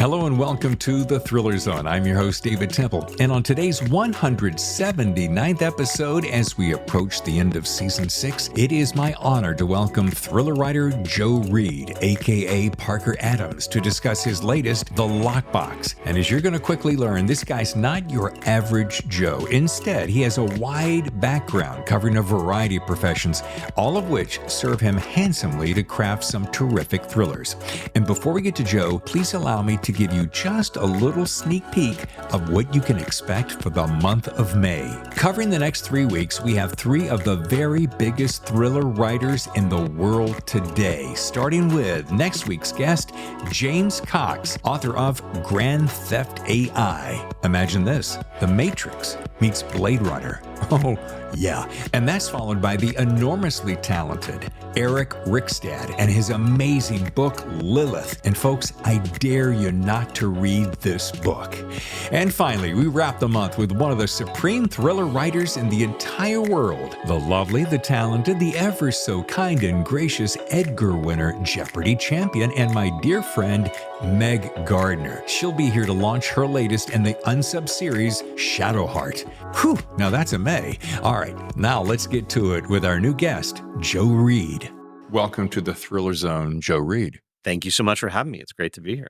Hello and welcome to The Thriller Zone. I'm your host, David Temple. And on today's 179th episode, as we approach the end of Season 6, it is my honor to welcome thriller writer Joe Reid, a.k.a. Parker Adams, to discuss his latest, The Lockbox. And as you're going to quickly learn, this guy's not your average Joe. Instead, he has a wide background covering a variety of professions, all of which serve him handsomely to craft some terrific thrillers. And before we get to Joe, please allow me to give you just a little sneak peek of what you can expect for the month of May. Covering the next 3 weeks, we have 3 of the very biggest thriller writers in the world today, starting with next week's guest, James Cox, author of Grand Theft AI. Imagine this, The Matrix meets Blade Runner. Oh, yeah. And that's followed by the enormously talented Eric Rickstad and his amazing book, Lilith. And folks, I dare you not to read this book. And finally, we wrap the month with one of the supreme thriller writers in the entire world, the lovely, the talented, the ever so kind and gracious Edgar winner, Jeopardy champion, and my dear friend, Meg Gardner. She'll be here to launch her latest in the unsub series, Shadowheart. Whew, now that's a May. All right, now let's get to it with our new guest, Joe Reid. Welcome to the Thriller Zone, Joe Reid. Thank you so much for having me. It's great to be here.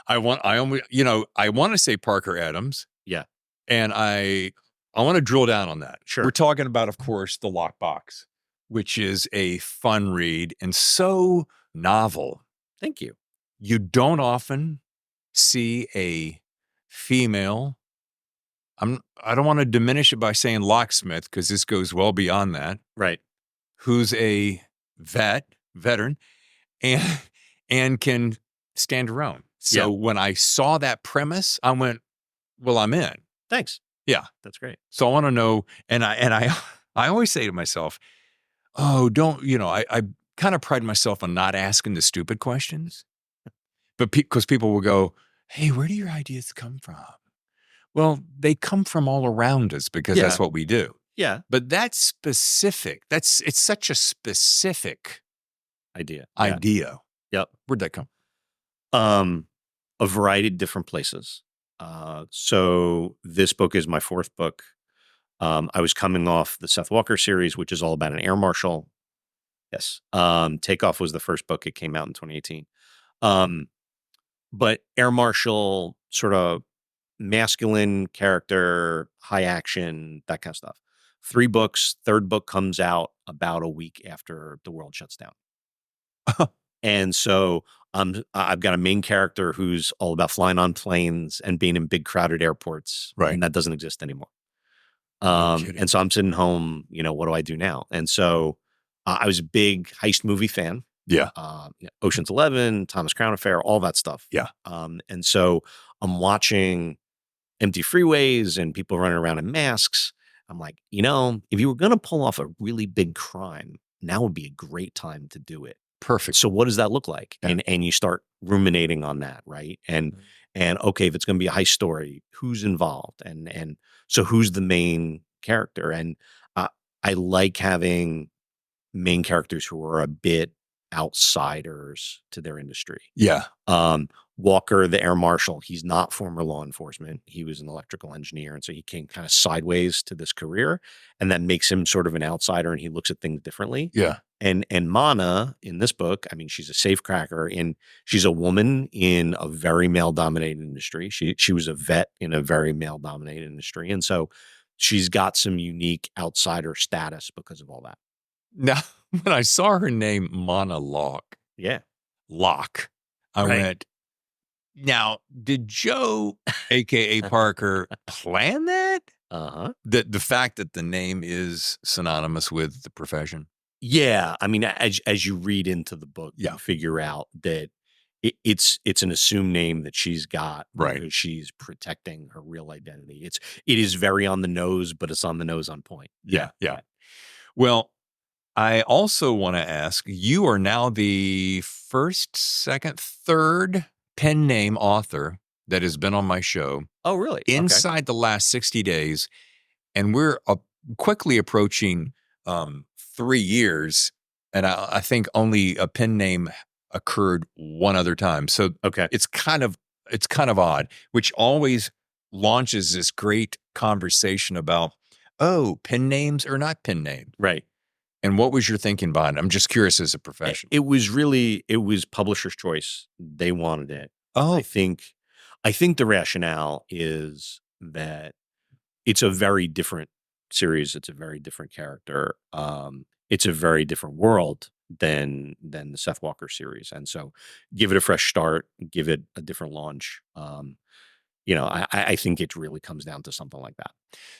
I want to say Parker Adams. Yeah. And I want to drill down on that. Sure. We're talking about, of course, The Lockbox, which is a fun read and so novel. Thank you. You don't often see a female, I don't want to diminish it by saying locksmith, because this goes well beyond that. Right. Who's a veteran, and can stand her own. So when I saw that premise, I went, well, I'm in. Thanks. Yeah. That's great. So I want to know, and I always say to myself, oh, I kind of pride myself on not asking the stupid questions. But because people will go, hey, where do your ideas come from? Well, they come from all around us because that's what we do. Yeah. But that's specific. It's such a specific idea. Yep. Where'd that come? A variety of different places. So this book is my 4th book. I was coming off the Seth Walker series, which is all about an air marshal. Yes. Takeoff was the first book. It came out in 2018. But air marshal, sort of masculine character, high action, that kind of stuff. 3 books. 3rd book comes out about a week after the world shuts down. And so I've got a main character who's all about flying on planes and being in big crowded airports. Right. And that doesn't exist anymore. No and so I'm sitting home, what do I do now? And so I was a big heist movie fan. Yeah. Ocean's 11, Thomas Crown Affair, all that stuff. Yeah. And so I'm watching empty freeways and people running around in masks. I'm like, if you were going to pull off a really big crime, now would be a great time to do it. Perfect. So what does that look like? Yeah. And you start ruminating on that, right? And okay, if it's going to be a heist story, who's involved? And so who's the main character? And I like having main characters who are a bit outsiders to their industry. Yeah. Walker, the air marshal, he's not former law enforcement. He was an electrical engineer. And so he came kind of sideways to this career, and that makes him sort of an outsider, and he looks at things differently. Yeah. And Monna in this book, I mean, she's a safecracker, and she's a woman in a very male dominated industry. She was a vet in a very male dominated industry. And so she's got some unique outsider status because of all that. Now, when I saw her name, Monna Locke. Yeah. Locke. I went, now, did Joe, a.k.a. Parker, plan that? Uh-huh. The fact that the name is synonymous with the profession? Yeah. I mean, as you read into the book, you figure out that it's an assumed name that she's got, right? Because she's protecting her real identity. It is very on the nose, but it's on the nose on point. Yeah. Well, I also want to ask, you are now the first, second, third pen name author that has been on my show. Oh, really? Inside the last 60 days. And we're quickly approaching 3 years. And I think only a pen name occurred one other time. So it's kind of it's kind of odd, which always launches this great conversation about, oh, pen names or not pen names. Right. And what was your thinking behind it? I'm just curious as a professional. It was publisher's choice. They wanted it. Oh, I think the rationale is that it's a very different series. It's a very different character. It's a very different world than the Seth Walker series. And so give it a fresh start, give it a different launch. I think it really comes down to something like that.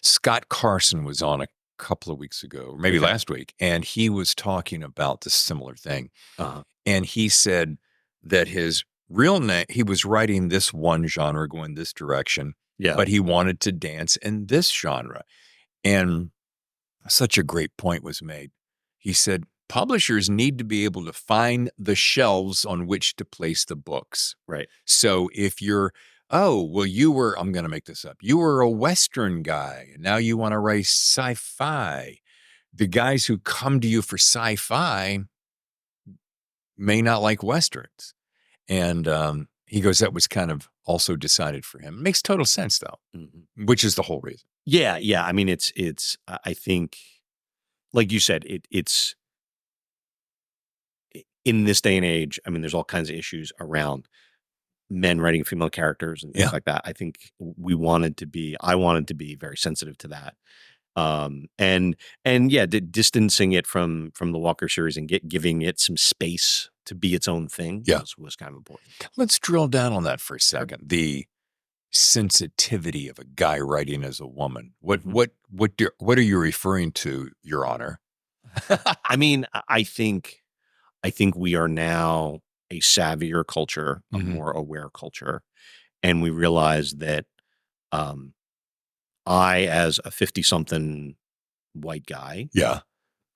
Scott Carson was on a couple of weeks ago, or maybe Okay. last week, and he was talking about this similar thing. Uh-huh. And he said that his real name, he was writing this one genre going this direction, Yeah. but he wanted to dance in this genre. And such a great point was made. He said, publishers need to be able to find the shelves on which to place the books. Right. So if you're, I'm going to make this up. You were a Western guy, and now you want to write sci-fi. The guys who come to you for sci-fi may not like Westerns. And he goes, that was kind of also decided for him. It makes total sense, though, which is the whole reason. Yeah. I mean, I think, like you said, it's in this day and age. I mean, there's all kinds of issues around men writing female characters and things like that. I think I wanted to be very sensitive to that. Distancing it from the Walker series and giving it some space to be its own thing was kind of important. Let's drill down on that for a second. The sensitivity of a guy writing as a woman. What are you referring to, Your Honor? I mean, I think we are now a savvier culture, a more aware culture, and we realize that I, as a 50-something white guy,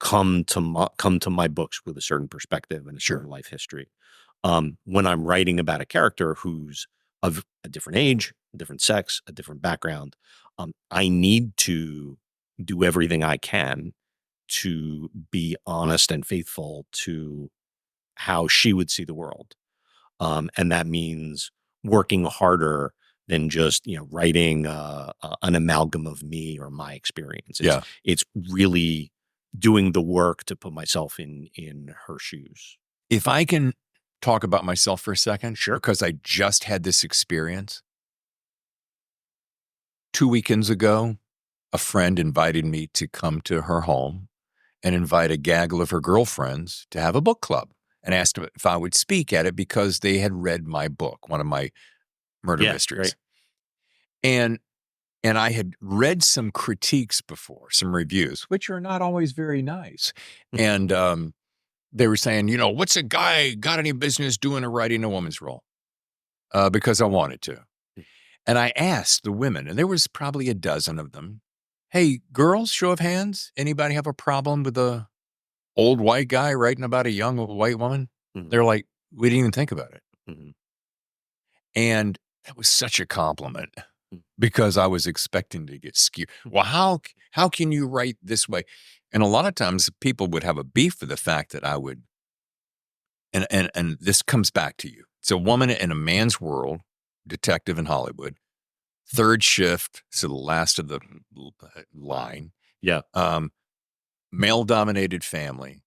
come to my books with a certain perspective and a certain life history. When I'm writing about a character who's of a different age, a different sex, a different background, I need to do everything I can to be honest and faithful to how she would see the world. And that means working harder than just, writing an amalgam of me or my experience. It's really doing the work to put myself in her shoes. If I can talk about myself for a second, Sure. because I just had this experience. 2 weekends ago, a friend invited me to come to her home and invite a gaggle of her girlfriends to have a book club, and asked if I would speak at it because they had read my book, one of my murder mysteries. Right. And I had read some critiques before, some reviews, which are not always very nice. And they were saying, what's a guy got any business doing or writing a woman's role? Because I wanted to. And I asked the women, and there was probably a dozen of them, hey, girls, show of hands, anybody have a problem with a old white guy writing about a young white woman? They're like, we didn't even think about it. And that was such a compliment because I was expecting to get skewered. Well, how can you write this way? And a lot of times people would have a beef with the fact that I would, and this comes back to you. It's a woman in a man's world, detective in Hollywood, third shift, so the last of the line. Yeah. Male-dominated family.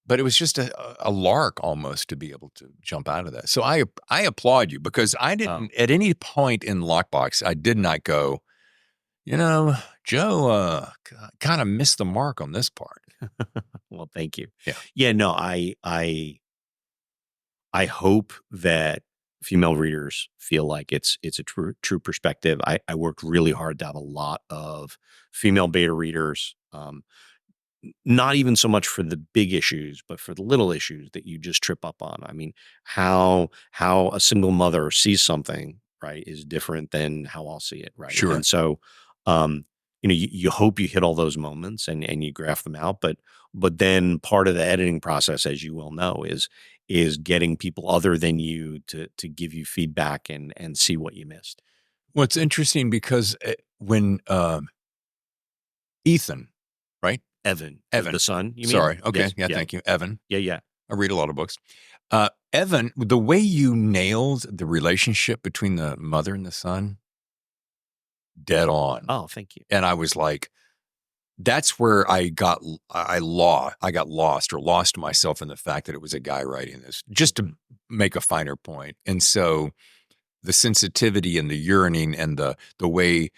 But it was just a lark almost to be able to jump out of that. So I applaud you, because I didn't, at any point in Lockbox, I did not go, Joe kind of missed the mark on this part. Well, thank you. Yeah. Yeah, no, I hope that female readers feel like it's a true perspective. I worked really hard to have a lot of female beta readers, not even so much for the big issues, but for the little issues that you just trip up on. I mean, how a single mother sees something, right, is different than how I'll see it, right? Sure. And so, you hope you hit all those moments and you graph them out, but then part of the editing process, as you well know, is getting people other than you to give you feedback and see what you missed. Well, it's interesting because when Ethan, right? Evan, the son. You mean? Sorry. Okay. Yes. Yeah. Thank you, Evan. Yeah. I read a lot of books. Evan, the way you nailed the relationship between the mother and the son, dead on. Oh, thank you. And I was like, that's where I got lost or lost myself in the fact that it was a guy writing this, just to make a finer point. And so the sensitivity and the yearning and the way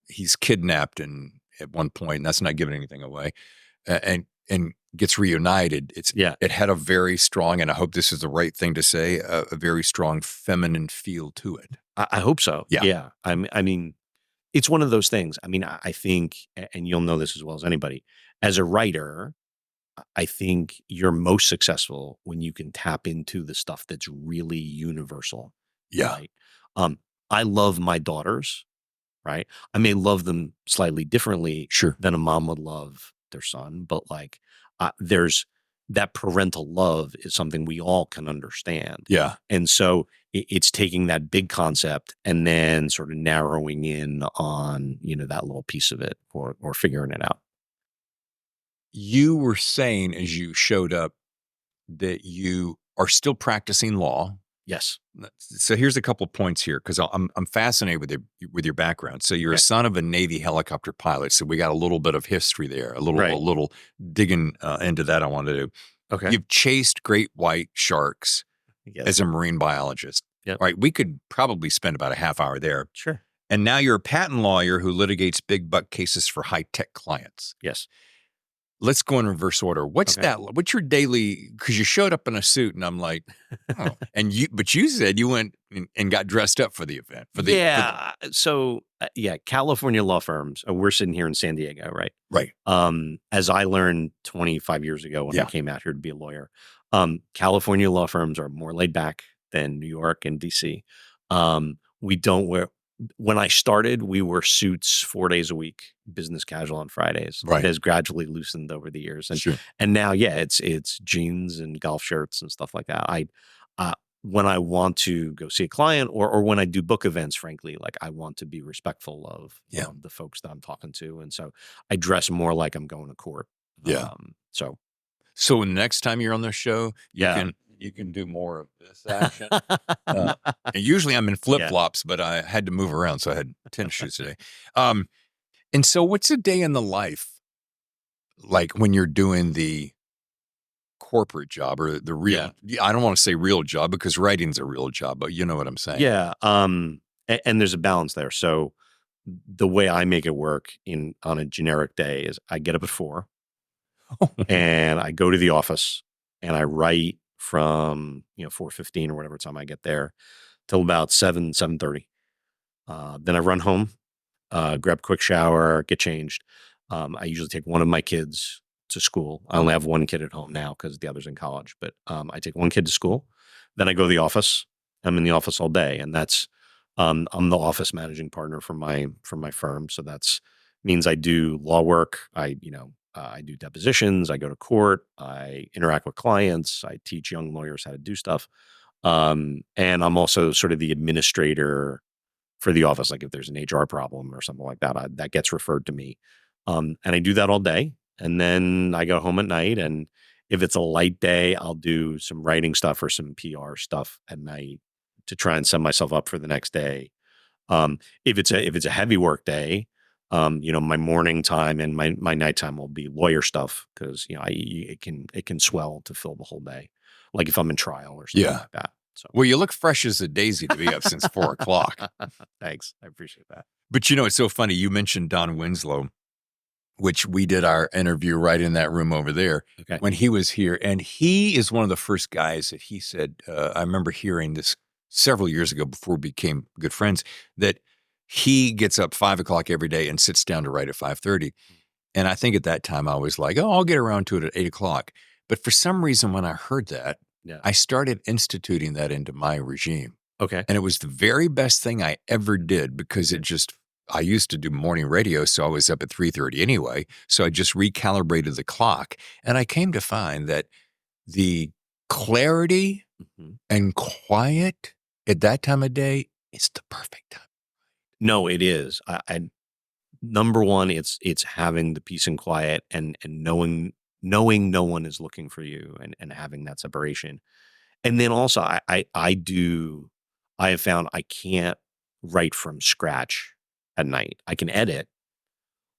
he's kidnapped and at one point, and that's not giving anything away, and gets reunited. It had a very strong, and I hope this is the right thing to say, a very strong feminine feel to it. I hope so. Yeah. I mean, it's one of those things. I mean, I think, and you'll know this as well as anybody, as a writer, I think you're most successful when you can tap into the stuff that's really universal. Yeah. Right? I love my daughters, right? I may love them slightly differently than a mom would love their son, but like there's that parental love is something we all can understand. Yeah. And so it's taking that big concept and then sort of narrowing in on, that little piece of it or figuring it out. You were saying as you showed up that you are still practicing law. Yes. So here's a couple of points here because I'm fascinated with your background. So you're a son of a Navy helicopter pilot. So we got a little bit of history there, a little digging into that I wanted to do. Okay. You've chased great white sharks as a marine biologist. Yep. All right. We could probably spend about a half hour there. Sure. And now you're a patent lawyer who litigates big buck cases for high-tech clients. Yes. Let's go in reverse order. What's what's your daily, because you showed up in a suit and I'm like, oh, but you said you went and got dressed up for the event. California law firms, we're sitting here in San Diego, right? Right. As I learned 25 years ago when I came out here to be a lawyer, California law firms are more laid back than New York and DC. We don't wear, when I started, we wore suits 4 days a week, business casual on Fridays. Right. It has gradually loosened over the years. And, Sure. and now, it's jeans and golf shirts and stuff like that. When I want to go see a client or when I do book events, frankly, like I want to be respectful of the folks that I'm talking to. And so I dress more like I'm going to court. Yeah. So the next time you're on the show, you can do more of this action. And usually I'm in flip-flops, but I had to move around, so I had tennis shoes today. And so what's a day in the life like when you're doing the corporate job or the real, I don't want to say real job because writing's a real job, but you know what I'm saying? Yeah. And there's a balance there. So the way I make it work on a generic day is I get up at 4 and I go to the office and I write from 4:15 or whatever time I get there till about 7:30. Then I run home, grab a quick shower, get changed. I usually take one of my kids to school. I only have one kid at home now because the other's in college, but I take one kid to school. Then I go to the office. I'm in the office all day, and that's I'm the office managing partner for my firm. So that's means I do law work. I do depositions. I go to court. I interact with clients. I teach young lawyers how to do stuff. And I'm also sort of the administrator for the office. Like if there's an HR problem or something like that, that gets referred to me. And I do that all day. And then I go home at night. And if it's a light day, I'll do some writing stuff or some PR stuff at night to try and set myself up for the next day. If it's a heavy work day, my morning time and my nighttime will be lawyer stuff because it can swell to fill the whole day, like if I'm in trial or something like that. So well, you look fresh as a daisy to be up since 4:00. Thanks, I appreciate that. But it's so funny. You mentioned Don Winslow, which we did our interview right in that room over there when he was here, and he is one of the first guys that he said. I remember hearing this several years ago before we became good friends that he gets up 5:00 every day and sits down to write at 5:30. And I think at that time I was like, oh, I'll get around to it at 8:00. But for some reason, when I heard that, I started instituting that into my regime. Okay. And it was the very best thing I ever did because I used to do morning radio, so I was up at 3:30 anyway. So I just recalibrated the clock. And I came to find that the clarity and quiet at that time of day is the perfect time. No, it is. I number one, it's having the peace and quiet and knowing knowing no one is looking for you and having that separation. And then also I have found I can't write from scratch at night. I can edit,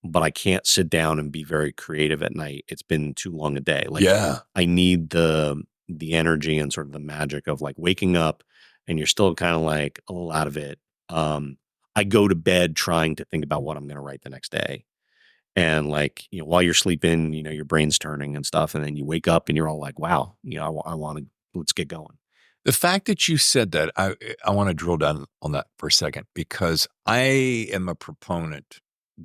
but I can't sit down and be very creative at night. It's been too long a day. Like Yeah. I need the energy and sort of the magic of like waking up and you're still kind of like a little out of it. I go to bed trying to think about what I'm going to write the next day. And like, while you're sleeping, your brain's turning and stuff. And then you wake up and you're all like, wow, I want to, let's get going. The fact that you said that, I want to drill down on that for a second, because I am a proponent,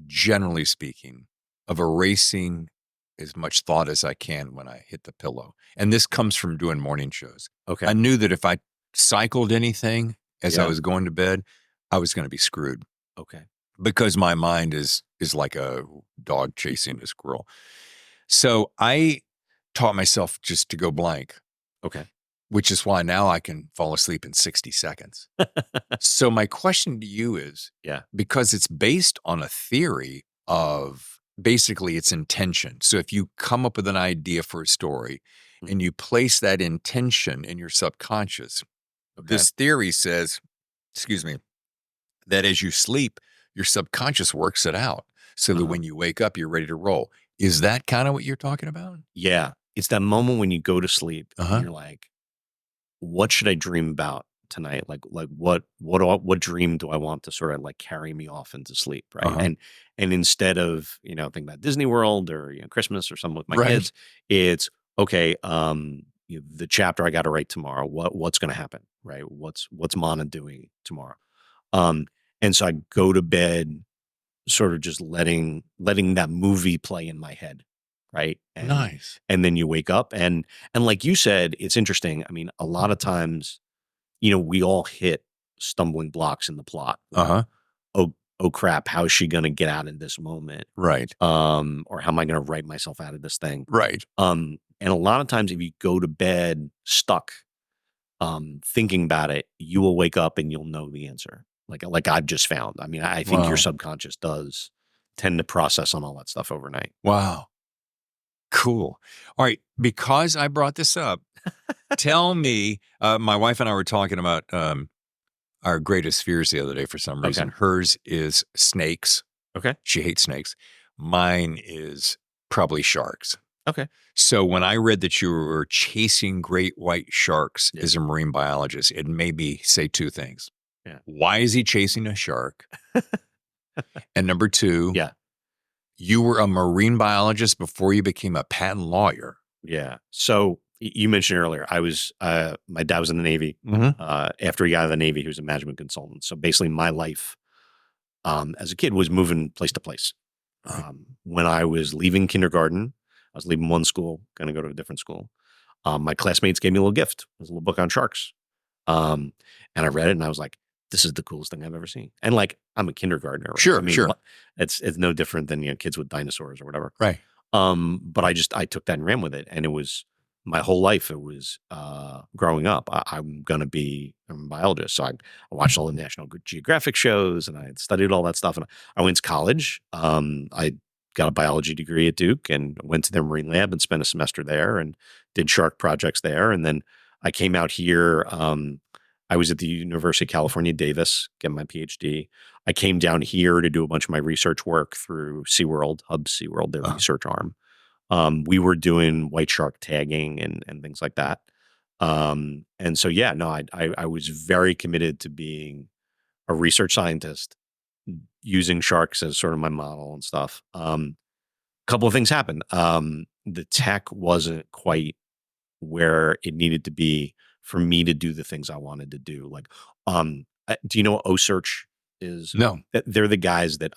generally speaking, of erasing as much thought as I can when I hit the pillow. And this comes from doing morning shows. Okay. I knew that if I cycled anything as I Yeah. was going to bed, I was going to be screwed, Okay. because my mind is like a dog chasing a squirrel. So I taught myself just to go blank, Okay. which is why now I can fall asleep in 60 seconds. So my question to you is, Yeah. because it's based on a theory of basically its intention. So if you come up with an idea for a story and you place that intention in your subconscious, Okay. this theory says, excuse me, that as you sleep, your subconscious works it out so that when you wake up, you're ready to roll. Is that kind of what you're talking about? Yeah. It's that moment when you go to sleep and you're like, what should I dream about tonight? Like what dream do I want to sort of like carry me off into sleep, right? And instead of, thinking about Disney World or Christmas or something with my Right. kids, it's okay, the chapter I got to write tomorrow, what's going to happen, right? What's Monna doing tomorrow? And so I go to bed sort of just letting that movie play in my head, right? And Nice. and then you wake up and like you said, it's interesting. I mean, a lot of times, we all hit stumbling blocks in the plot. Oh crap, how is she gonna get out of this moment? Right. Or how am I gonna write myself out of this thing? Right. And a lot of times if you go to bed stuck, thinking about it, you will wake up and you'll know the answer. Like I've just found. I mean, I think your Wow. subconscious does tend to process on all that stuff overnight. Wow. Cool. All right. Because I brought this up, tell me, my wife and I were talking about our greatest fears the other day for some reason. Okay. Hers is snakes. Okay. She hates snakes. Mine is probably sharks. Okay. So when I read that you were chasing great white sharks Yeah. as a marine biologist, it made me say two things. Yeah. Why is he chasing a shark? And number two, Yeah. you were a marine biologist before you became a patent lawyer. Yeah. So you mentioned earlier, I was my dad was in the Navy. Mm-hmm. After he got out of the Navy, he was a management consultant. So basically, my life as a kid was moving place to place. When I was leaving kindergarten, I was leaving one school, going to go to a different school. My classmates gave me a little gift. It was a little book on sharks. And I read it and I was like, this is the coolest thing I've ever seen. And like, I'm a kindergartner. Right? Sure, I mean, sure. It's no different than, kids with dinosaurs or whatever. Right. But I took that and ran with it. And it was my whole life. It was, growing up, I'm going to be a biologist. So I watched all the National Geographic shows and I studied all that stuff. And I went to college. I got a biology degree at Duke and went to their marine lab and spent a semester there and did shark projects there. And then I came out here. I was at the University of California, Davis, getting my PhD. I came down here to do a bunch of my research work through SeaWorld, Hub SeaWorld, their research arm. We were doing white shark tagging and things like that. And so, yeah, no, I was very committed to being a research scientist using sharks as sort of my model and stuff. Couple of things happened. The tech wasn't quite where it needed to be for me to do the things I wanted to do. Like, do you know what OSearch is? No. They're the guys that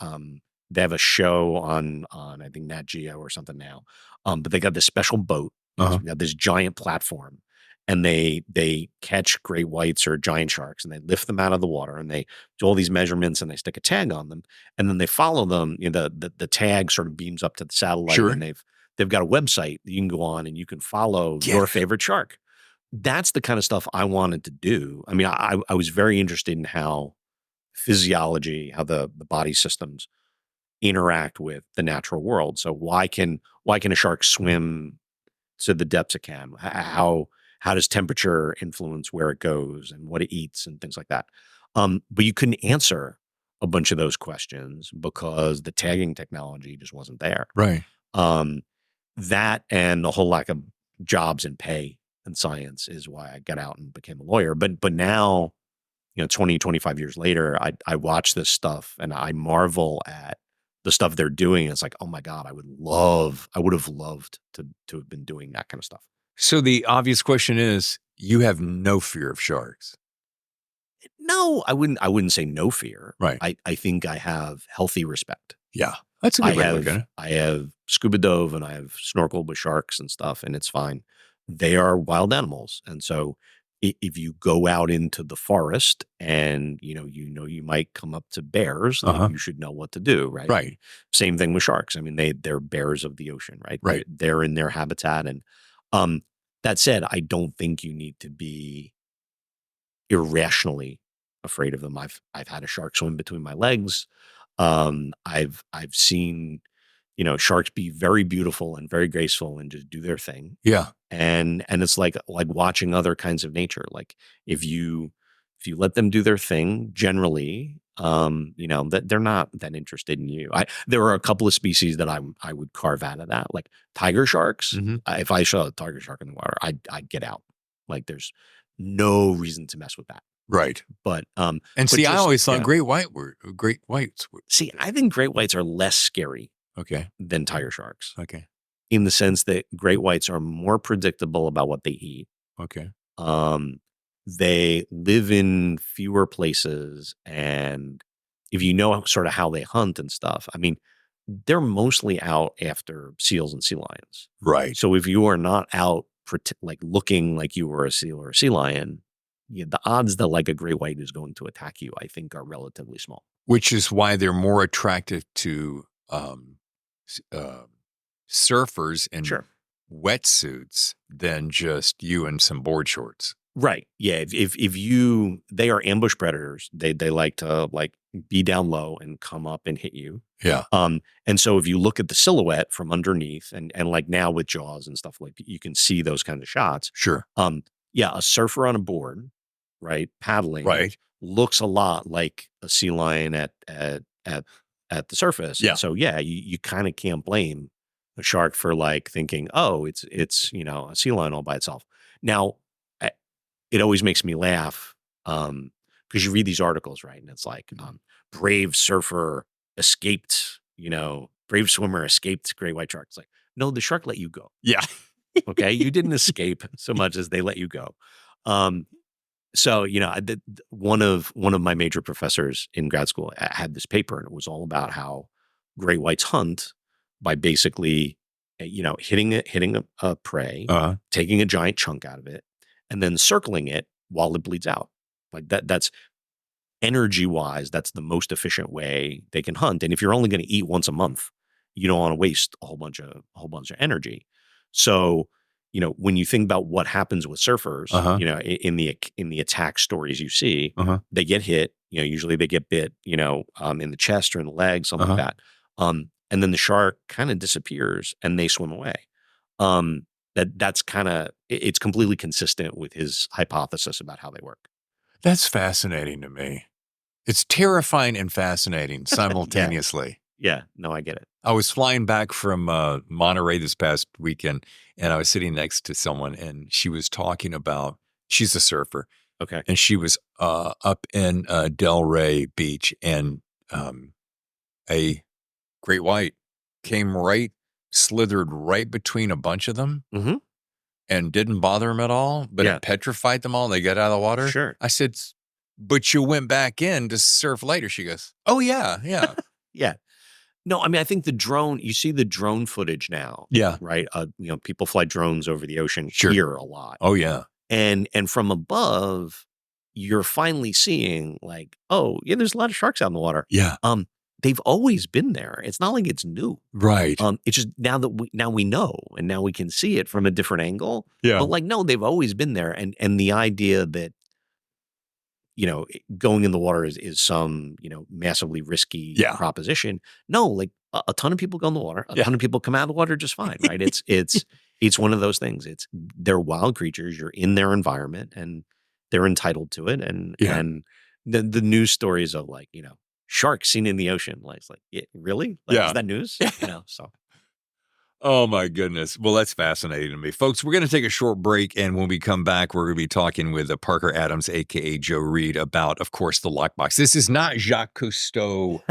they have a show on I think Nat Geo or something now. But they got this special boat. They got this giant platform, and they catch great whites or giant sharks, and they lift them out of the water, and they do all these measurements, and they stick a tag on them, and then they follow them. The tag sort of beams up to the satellite, Sure. and they've got a website that you can go on and you can follow your favorite shark. That's the kind of stuff I wanted to do. I mean, I was very interested in how physiology, how the body systems interact with the natural world. So why can a shark swim to the depths it can? How does temperature influence where it goes and what it eats and things like that? But you couldn't answer a bunch of those questions because the tagging technology just wasn't there. Right. Um, that and the whole lack of jobs and pay in science is why I got out and became a lawyer. But now, 20, 25 years later, I watch this stuff and I marvel at the stuff they're doing. It's like, oh my God, I would have loved to have been doing that kind of stuff. So the obvious question is, you have no fear of sharks. No, I wouldn't say no fear. Right. I think I have healthy respect. Yeah. That's a good way to look at it. I have scuba dove and I have snorkeled with sharks and stuff, and it's fine. They are wild animals. And so if you go out into the forest and you might come up to bears, like, you should know what to do, right? Right. Same thing with sharks. I mean, they're bears of the ocean, right? Right. They're in their habitat. And that said, I don't think you need to be irrationally afraid of them. I've had a shark swim between my legs. I've seen, sharks be very beautiful and very graceful and just do their thing. Yeah. And it's like watching other kinds of nature. Like if you let them do their thing, generally, that they're not that interested in you. There are a couple of species that I would carve out of that, like tiger sharks. Mhm. If I saw a tiger shark in the water, I'd get out. Like there's no reason to mess with that. Right. But And but see, I just- always thought yeah. great whites were See, I think great whites are less scary okay. than tiger sharks Okay. in the sense that great whites are more predictable about what they eat. Okay. They live in fewer places, and if you know sort of how they hunt and stuff, I mean, they're mostly out after seals and sea lions. Right. So if you are not out looking like you were a seal or a sea lion, the odds that like a great white is going to attack you, I think, are relatively small. Which is why they're more attractive to surfers in Sure. wetsuits than just you in some board shorts. Right. Yeah. They are ambush predators. They like to be down low and come up and hit you. Yeah. And so if you look at the silhouette from underneath and like now with Jaws and stuff, like you can see those kinds of shots. Sure. Yeah, a surfer on a board, right, paddling, Right. looks a lot like a sea lion at the surface. Yeah. And so yeah, you kind of can't blame a shark for thinking, oh, it's a sea lion all by itself. Now, it always makes me laugh because you read these articles, right, and it's like brave surfer escaped, brave swimmer escaped great white shark. It's like, no, the shark let you go. Yeah. Okay, you didn't escape so much as they let you go. So one of my major professors in grad school had this paper, and it was all about how great whites hunt by basically, hitting a prey, taking a giant chunk out of it, and then circling it while it bleeds out. Like that's energy wise, that's the most efficient way they can hunt. And if you're only going to eat once a month, you don't want to waste a whole bunch of energy. So, when you think about what happens with surfers, in the attack stories you see, they get hit, usually they get bit, in the chest or in the legs, something like that. And then the shark kind of disappears and they swim away. That's kind of, it's completely consistent with his hypothesis about how they work. That's fascinating to me. It's terrifying and fascinating simultaneously. Yeah, no, I get it. I was flying back from Monterey this past weekend, and I was sitting next to someone, and she was talking about, she's a surfer. Okay. And she was up in Delray Beach, and a great white slithered right between a bunch of them and didn't bother them at all, but it petrified them all. They got out of the water. Sure. I said, but you went back in to surf later. She goes, oh, yeah. Yeah. No, I mean, I think you see the drone footage now. Yeah. Right. People fly drones over the ocean Sure. here a lot. Oh, yeah. And from above, you're finally seeing oh, yeah, there's a lot of sharks out in the water. Yeah. They've always been there. It's not like it's new. Right. It's just now we know, and now we can see it from a different angle. Yeah. But no, they've always been there. And the idea that, going in the water is some, massively risky Yeah. proposition. No, like a ton of people go in the water. A Yeah. ton of people come out of the water just fine, right? It's one of those things. They're wild creatures. You're in their environment and they're entitled to it. And Yeah. and the news stories of like, sharks seen in the ocean. Like, it's like, really? Like, Yeah. is that news? So. Oh, my goodness. Well, that's fascinating to me. Folks, we're going to take a short break, and when we come back, we're going to be talking with Parker Adams, a.k.a. Joe Reid, about, of course, the Lockbox. This is not Jacques Cousteau,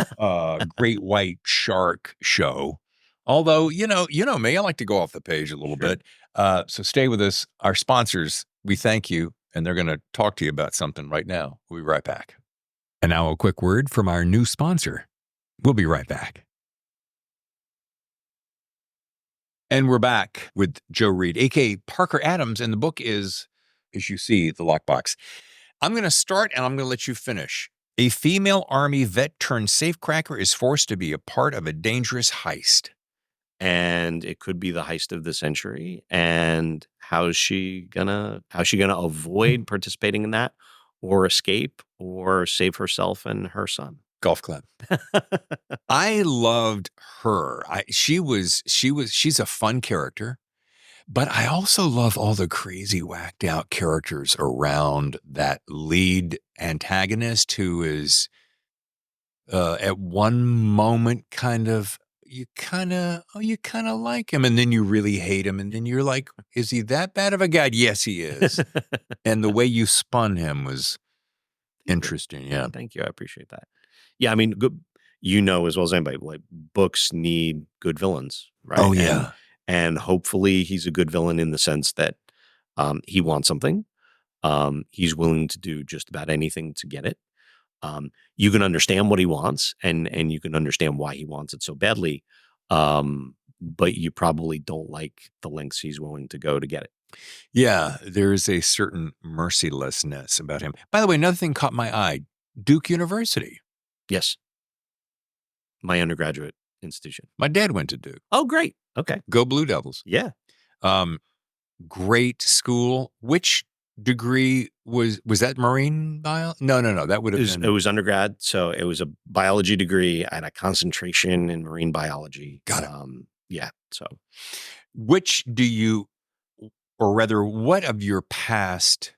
Great White Shark show. Although, you know me, I like to go off the page a little bit. So stay with us. Our sponsors, we thank you, and they're going to talk to you about something right now. We'll be right back. And now a quick word from our new sponsor. We'll be right back. And we're back with Joe Reid, a.k.a. Parker Adams, and the book is, as you see, The Lockbox. I'm going to start, and I'm going to let you finish. A female Army vet turned safecracker is forced to be a part of a dangerous heist. And it could be the heist of the century. And how's she gonna avoid participating in that, or escape, or save herself and her son? Golf club. I loved her. She's a fun character, but I also love all the crazy whacked out characters around that lead antagonist who is at one moment you kind of like him, and then you really hate him, and then you're like, is he that bad of a guy? Yes, he is. And the way you spun him was interesting. Yeah. Thank you. I appreciate that. Yeah, I mean, good, as well as anybody, like, books need good villains, right? Oh, yeah. And hopefully he's a good villain in the sense that he wants something. He's willing to do just about anything to get it. You can understand what he wants, and you can understand why he wants it so badly. But you probably don't like the lengths he's willing to go to get it. Yeah, there is a certain mercilessness about him. By the way, another thing caught my eye, Duke University. Yes. My undergraduate institution. My dad went to Duke. Oh, great. Okay. Go Blue Devils. Yeah. Great school. Which degree was that marine bio? No. That would have been. It was undergrad. So it was a biology degree and a concentration in marine biology. Got it. Yeah. So which do you, or rather, what of your past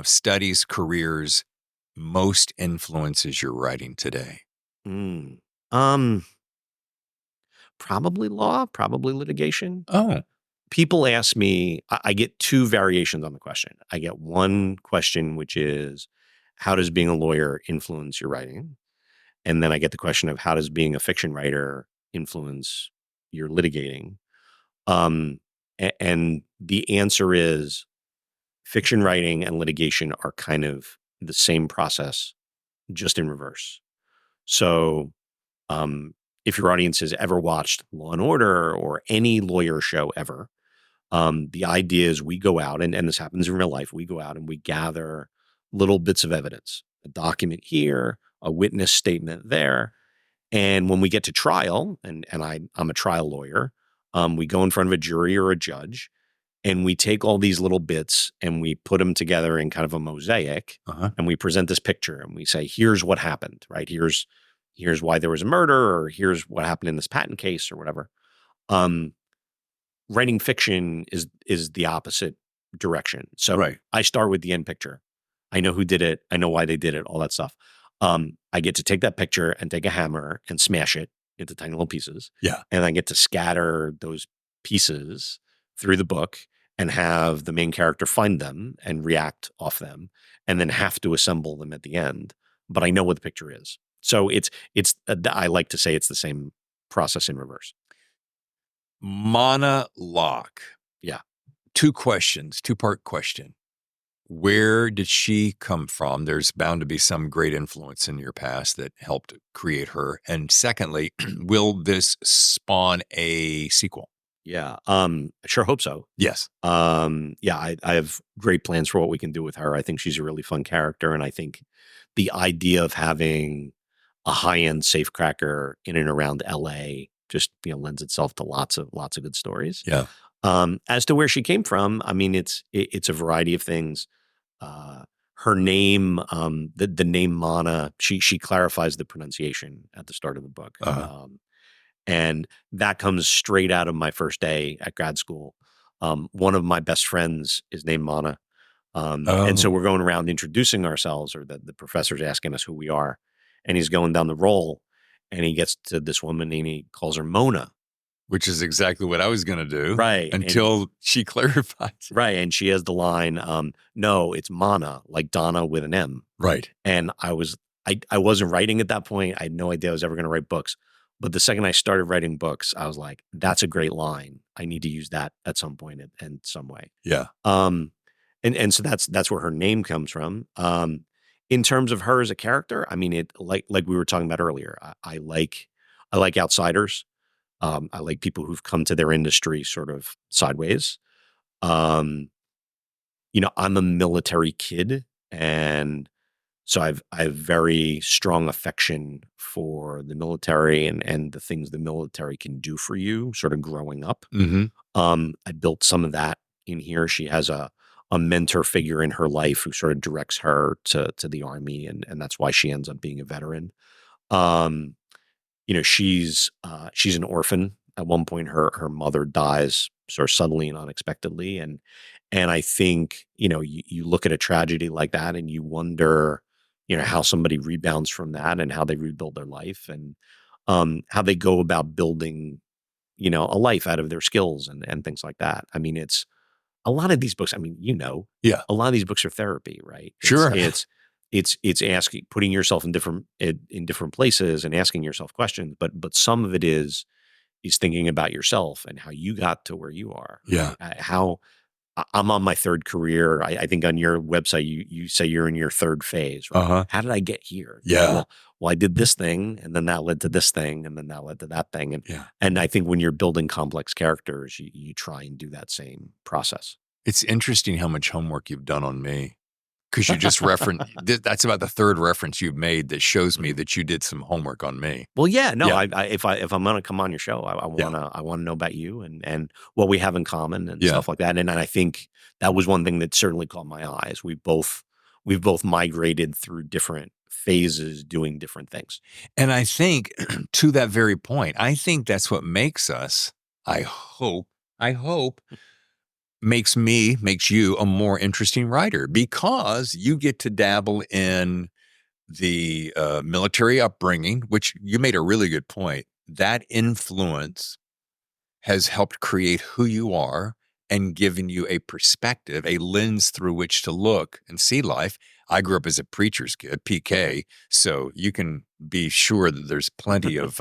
studies, careers, most influences your writing today? Probably law, probably litigation. Oh. People ask me, I get two variations on the question. I get one question, which is, how does being a lawyer influence your writing? And then I get the question of, how does being a fiction writer influence your litigating? And the answer is, fiction writing and litigation are kind of the same process, just in reverse. So if your audience has ever watched Law and Order or any lawyer show ever, the idea is we go out, and this happens in real life, we go out and we gather little bits of evidence, a document here, a witness statement there. And when we get to trial, and I'm a trial lawyer, we go in front of a jury or a judge, and we take all these little bits and we put them together in kind of a mosaic, and we present this picture and we say, here's what happened, right? Here's why there was a murder, or here's what happened in this patent case, or whatever. Writing fiction is the opposite direction. So right. I start with the end picture. I know who did it. I know why they did it, all that stuff. I get to take that picture and take a hammer and smash it into tiny little pieces. Yeah. And I get to scatter those pieces through the book and have the main character find them and react off them, and then have to assemble them at the end. But I know what the picture is. So I like to say it's the same process in reverse. Monna Locke. Yeah. Two-part question. Where did she come from? There's bound to be some great influence in your past that helped create her. And secondly, will this spawn a sequel? Yeah. I sure hope so. Yes. Yeah, I have great plans for what we can do with her. I think she's a really fun character. And I think the idea of having a high-end safecracker in and around LA just, lends itself to lots of good stories. Yeah. As to where she came from, I mean, it's a variety of things. her name, the name Monna, she clarifies the pronunciation at the start of the book. And that comes straight out of my first day at grad school. One of my best friends is named Monna. And so Oh, we're going around introducing ourselves, or the professor's asking us who we are. And he's going down the roll, and he gets to this woman and he calls her Mona. which is exactly what I was going to do. Right. Until she clarifies. Right. And she has the line, no, it's Monna, like Donna with an M. Right. And I wasn't writing at that point. I had no idea I was ever going to write books. But the second I started writing books, I was like, that's a great line. I need to use that at some point in some way. Yeah. And so that's where her name comes from. In terms of her as a character, I mean, it like we were talking about earlier, I like outsiders. I like people who've come to their industry sort of sideways. I'm a military kid, and so I've very strong affection for the military and the things the military can do for you, sort of growing up. I built some of that in here. She has a mentor figure in her life who sort of directs her to the Army, and that's why she ends up being a veteran. Um, she's an orphan. At one point, her mother dies sort of suddenly and unexpectedly, and I think you look at a tragedy like that and you wonder how somebody rebounds from that and how they rebuild their life, and how they go about building a life out of their skills and things like that. I mean, it's a lot of these books. I mean, Yeah. a lot of these books are therapy, right? Sure. It's asking, putting yourself in different places and asking yourself questions, but some of it is thinking about yourself and how you got to where you are. Yeah. How I'm on my third career. I think on your website you say you're in your third phase, right? How did I get here? Yeah. Well, I did this thing, and then that led to this thing, and then that led to that thing. And Yeah. and I think when you're building complex characters, you try and do that same process. It's interesting how much homework you've done on me, because you just referenced, that's about the third reference you've made that shows me that you did some homework on me. Well, yeah, no, Yeah. if I'm gonna come on your show, I wanna know about you and what we have in common and stuff like that. And I think that was one thing that certainly caught my eyes. We've both migrated through different phases, doing different things. And I think to that very point, I think that's what makes us, I hope, makes you a more interesting writer, because you get to dabble in the military upbringing, which you made a really good point. That influence has helped create who you are and given you a perspective, a lens through which to look and see life. I grew up as a preacher's kid, PK, so you can be sure that there's plenty of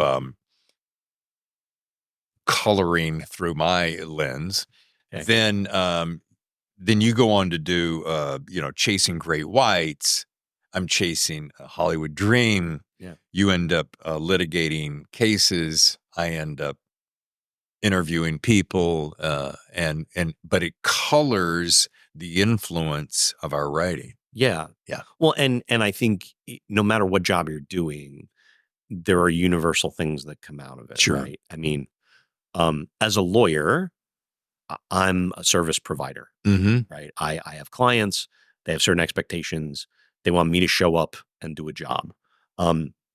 coloring through my lens. Okay. Then you go on to do, Chasing Great Whites. I'm chasing a Hollywood Dream. Yeah. You end up litigating cases. I end up interviewing people, but it colors the influence of our writing. Yeah. Yeah. Well, and I think no matter what job you're doing, there are universal things that come out of it. Sure. Right. I mean, as a lawyer, I'm a service provider, right? I have clients, they have certain expectations. They want me to show up and do a job.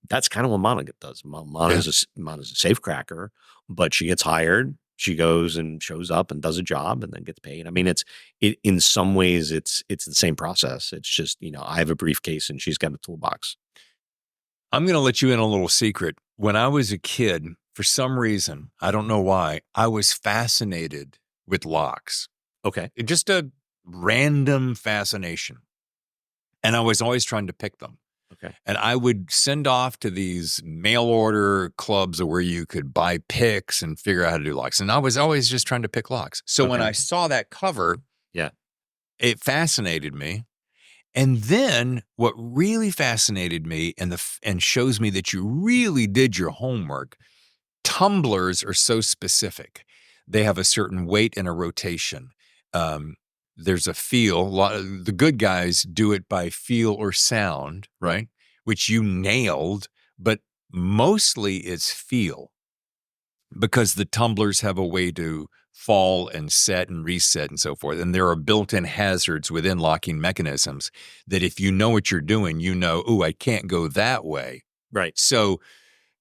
That's kind of what Monna does. Monna's a safecracker, but she gets hired. She goes and shows up and does a job and then gets paid. I mean, in some ways it's the same process. It's just, I have a briefcase and she's got a toolbox. I'm going to let you in a little secret. When I was a kid, for some reason, I don't know why, I was fascinated with locks. Okay. Just a random fascination. And I was always trying to pick them. Okay. And I would send off to these mail order clubs where you could buy picks and figure out how to do locks. And I was always just trying to pick locks. So when I saw that cover, it fascinated me. And then what really fascinated me and shows me that you really did your homework, tumblers are so specific. They have a certain weight and a rotation. There's a feel. The good guys do it by feel or sound, right? Which you nailed, but mostly it's feel, because the tumblers have a way to fall and set and reset and so forth. And there are built-in hazards within locking mechanisms that if you know what you're doing, oh, I can't go that way. Right. So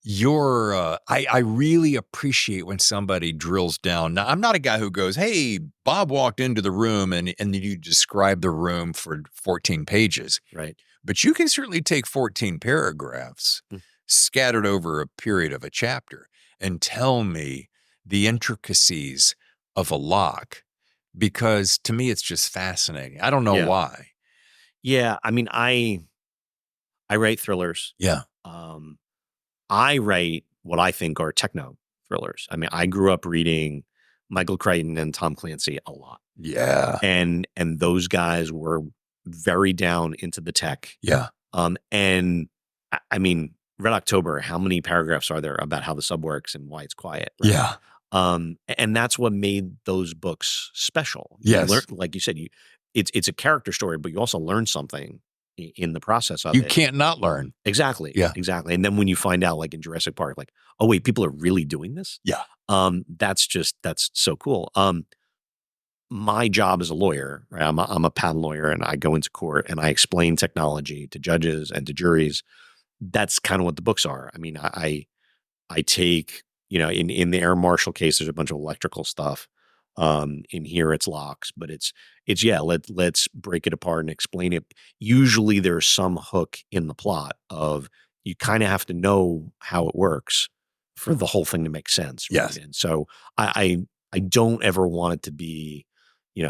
I really appreciate when somebody drills down. Now, I'm not a guy who goes, hey, Bob walked into the room and then you describe the room for 14 pages. Right. But you can certainly take 14 paragraphs scattered over a period of a chapter and tell me the intricacies of a lock, because to me, it's just fascinating. I don't know why. Yeah. I mean, I write thrillers. Yeah. I write what I think are techno thrillers. I mean, I grew up reading Michael Crichton and Tom Clancy a lot. Yeah. And those guys were very down into the tech. Yeah. And I mean, Red October, how many paragraphs are there about how the sub works and why it's quiet? Right? Yeah. And that's what made those books special. Yes. You learn, like you said, it's a character story, but you also learn something in the process of it. You it. can't not learn. Exactly. Yeah. Exactly. And then when you find out, like in Jurassic Park, like, oh wait, people are really doing this? Yeah. That's so cool. My job as a lawyer, right? I'm a patent lawyer, and I go into court and I explain technology to judges and to juries. That's kind of what the books are. I mean, I take, in the Air Marshal case, there's a bunch of electrical stuff. In here it's locks, but it's let's break it apart and explain it. Usually there's some hook in the plot of you kind of have to know how it works for the whole thing to make sense. Right? Yes. And so I don't ever want it to be,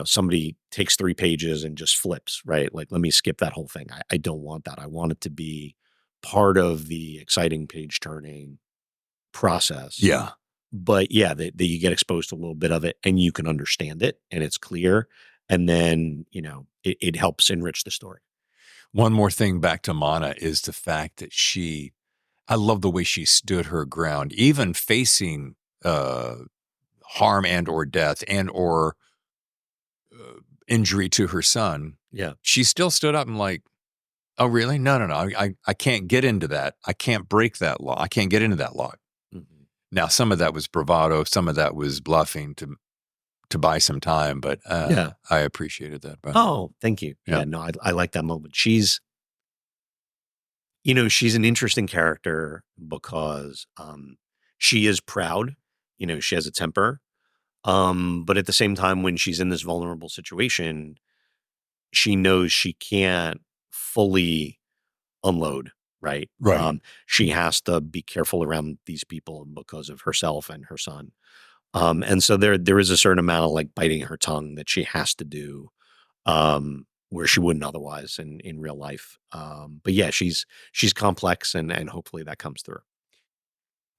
somebody takes 3 pages and just flips, right? Like, let me skip that whole thing. I don't want that. I want it to be part of the exciting page turning process. Yeah. But yeah, that you get exposed to a little bit of it and you can understand it and it's clear. And then, it helps enrich the story. One more thing back to Monna is the fact that I love the way she stood her ground, even facing harm and or death and or injury to her son. Yeah. She still stood up and like, oh, really? No. I can't get into that. I can't break that law. I can't get into that law. Mm-hmm. Now, some of that was bravado. Some of that was bluffing to buy some time, but I appreciated that. Oh, thank you. Yeah, no, I like that moment. She's an interesting character because she is proud. She has a temper. But at the same time, when she's in this vulnerable situation, she knows she can't fully unload. Right. Right. She has to be careful around these people because of herself and her son. And so there is a certain amount of like biting her tongue that she has to do, where she wouldn't otherwise in real life. But yeah, she's complex and hopefully that comes through.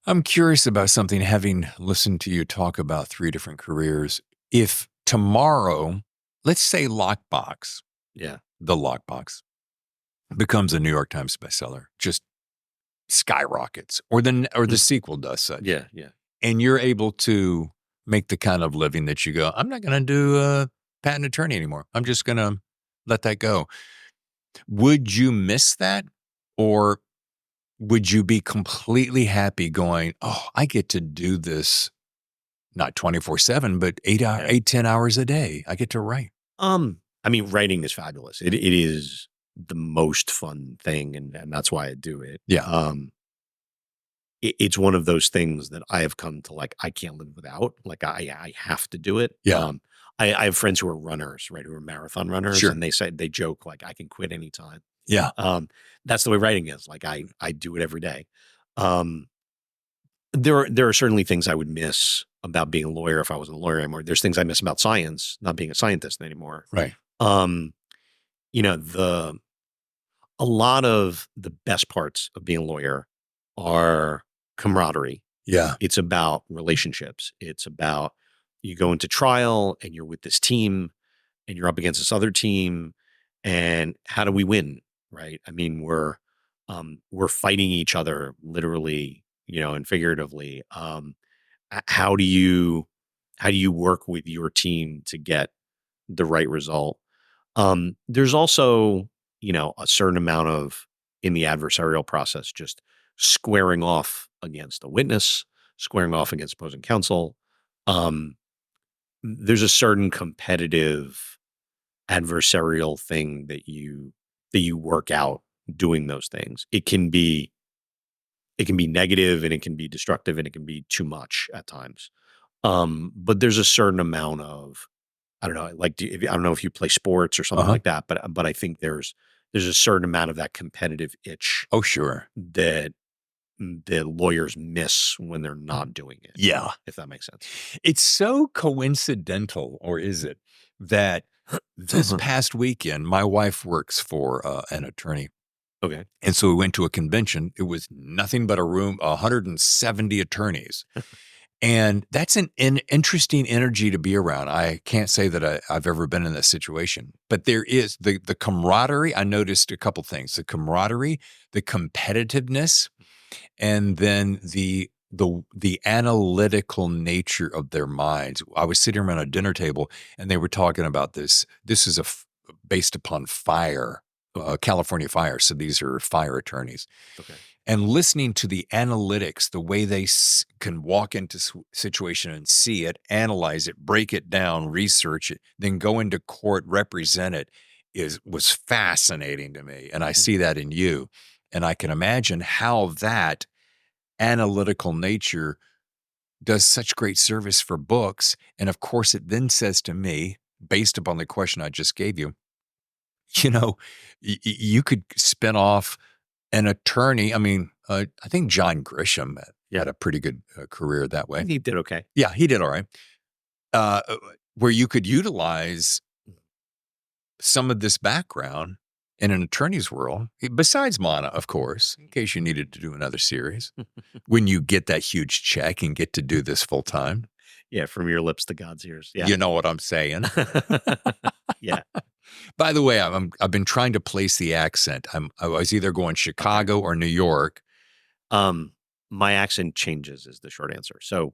I'm curious about something, having listened to you talk about 3 different careers. If tomorrow, let's say Lockbox, the Lockbox, becomes a New York Times bestseller, just skyrockets, or the sequel does such. Yeah. And you're able to make the kind of living that you go, I'm not going to do a patent attorney anymore. I'm just going to let that go. Would you miss that? Or would you be completely happy going, oh, I get to do this, not 24/7, but 10 hours a day. I get to write. I mean, writing is fabulous. It is the most fun thing. And that's why I do it. Yeah. It's one of those things that I have come to like, I can't live without. Like I have to do it. Yeah. I have friends who are runners, right? Who are marathon runners. Sure. And they joke like, I can quit anytime. Yeah. That's the way writing is. Like I do it every day. There are certainly things I would miss about being a lawyer if I wasn't a lawyer anymore. There's things I miss about science, not being a scientist anymore. Right. A lot of the best parts of being a lawyer are camaraderie. Yeah. It's about relationships. It's about you go into trial and you're with this team and you're up against this other team, and how do we win? Right. I mean, we're fighting each other literally, and figuratively. How do you work with your team to get the right result? There's also, a certain amount of, in the adversarial process, just squaring off against a witness, squaring off against opposing counsel. there's a certain competitive adversarial thing that you work out doing those things. It can be negative and it can be destructive and it can be too much at times. But there's a certain amount of, I don't know, like I don't know if you play sports or something Uh-huh. like that, but I think there's a certain amount of that competitive itch Oh, sure. that the lawyers miss when they're not doing it. Yeah. If that makes sense. It's so coincidental, or is it, that this past weekend, my wife works for an attorney. Okay. And so we went to a convention. It was nothing but a room, 170 attorneys. And that's an interesting energy to be around. I can't say that I've ever been in that situation, but there is the camaraderie. I noticed a couple things: the camaraderie, the competitiveness, and then the analytical nature of their minds. I was sitting around a dinner table, and they were talking about this. This is based upon fire, California fire. So these are fire attorneys. Okay. And listening to the analytics, the way they can walk into situation and see it, analyze it, break it down, research it, then go into court, represent it, was fascinating to me. And I see that in you. And I can imagine how that analytical nature does such great service for books. And of course, it then says to me, based upon the question I just gave you, you could spin off an attorney. I mean, I think John Grisham had a pretty good career that way. He did okay. Yeah, he did all right. Where you could utilize some of this background in an attorney's world, besides Monna, of course, in case you needed to do another series, when you get that huge check and get to do this full time. Yeah, from your lips to God's ears. Yeah. You know what I'm saying? Yeah. By the way, I've been trying to place the accent. I was either going Chicago or New York. My accent changes is the short answer. So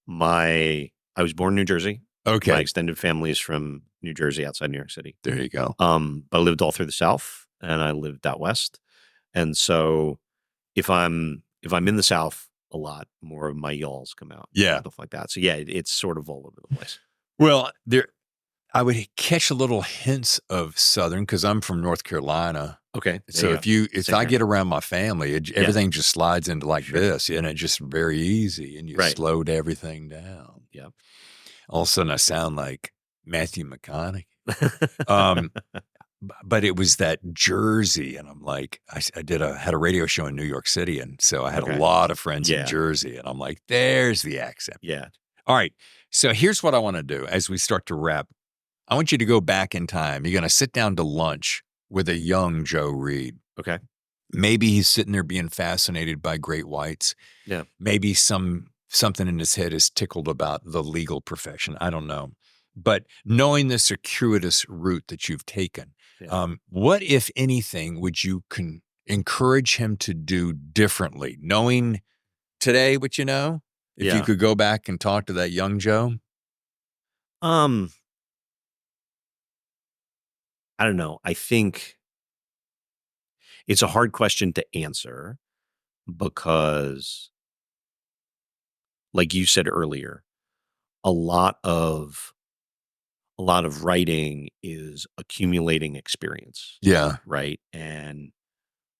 I was born in New Jersey. Okay. My extended family is from New Jersey outside New York City. There you go. But I lived all through the South and I lived out West. And so if I'm in the South a lot, more of my y'alls come out. Yeah. Stuff like that. So yeah, it's sort of all over the place. Well, I would catch a little hints of Southern because I'm from North Carolina. Okay. So if I get around my family, everything just slides into like this, and it's just very easy, and you slowed everything down. Yeah. All of a sudden, I sound like Matthew McConaughey. But it was that Jersey, and I'm like, I had a radio show in New York City, and so I had a lot of friends in Jersey, and I'm like, there's the accent. Yeah. All right. So here's what I want to do as we start to wrap. I want you to go back in time. You're going to sit down to lunch with a young Joe Reid. Okay. Maybe he's sitting there being fascinated by great whites. Yeah. Maybe something in his head is tickled about the legal profession. I don't know. But knowing the circuitous route that you've taken, what, if anything, would you encourage him to do differently? Knowing today what you know, if you could go back and talk to that young Joe? I don't know. I think it's a hard question to answer because, like you said earlier, a lot of writing is accumulating experience. Yeah. Right. And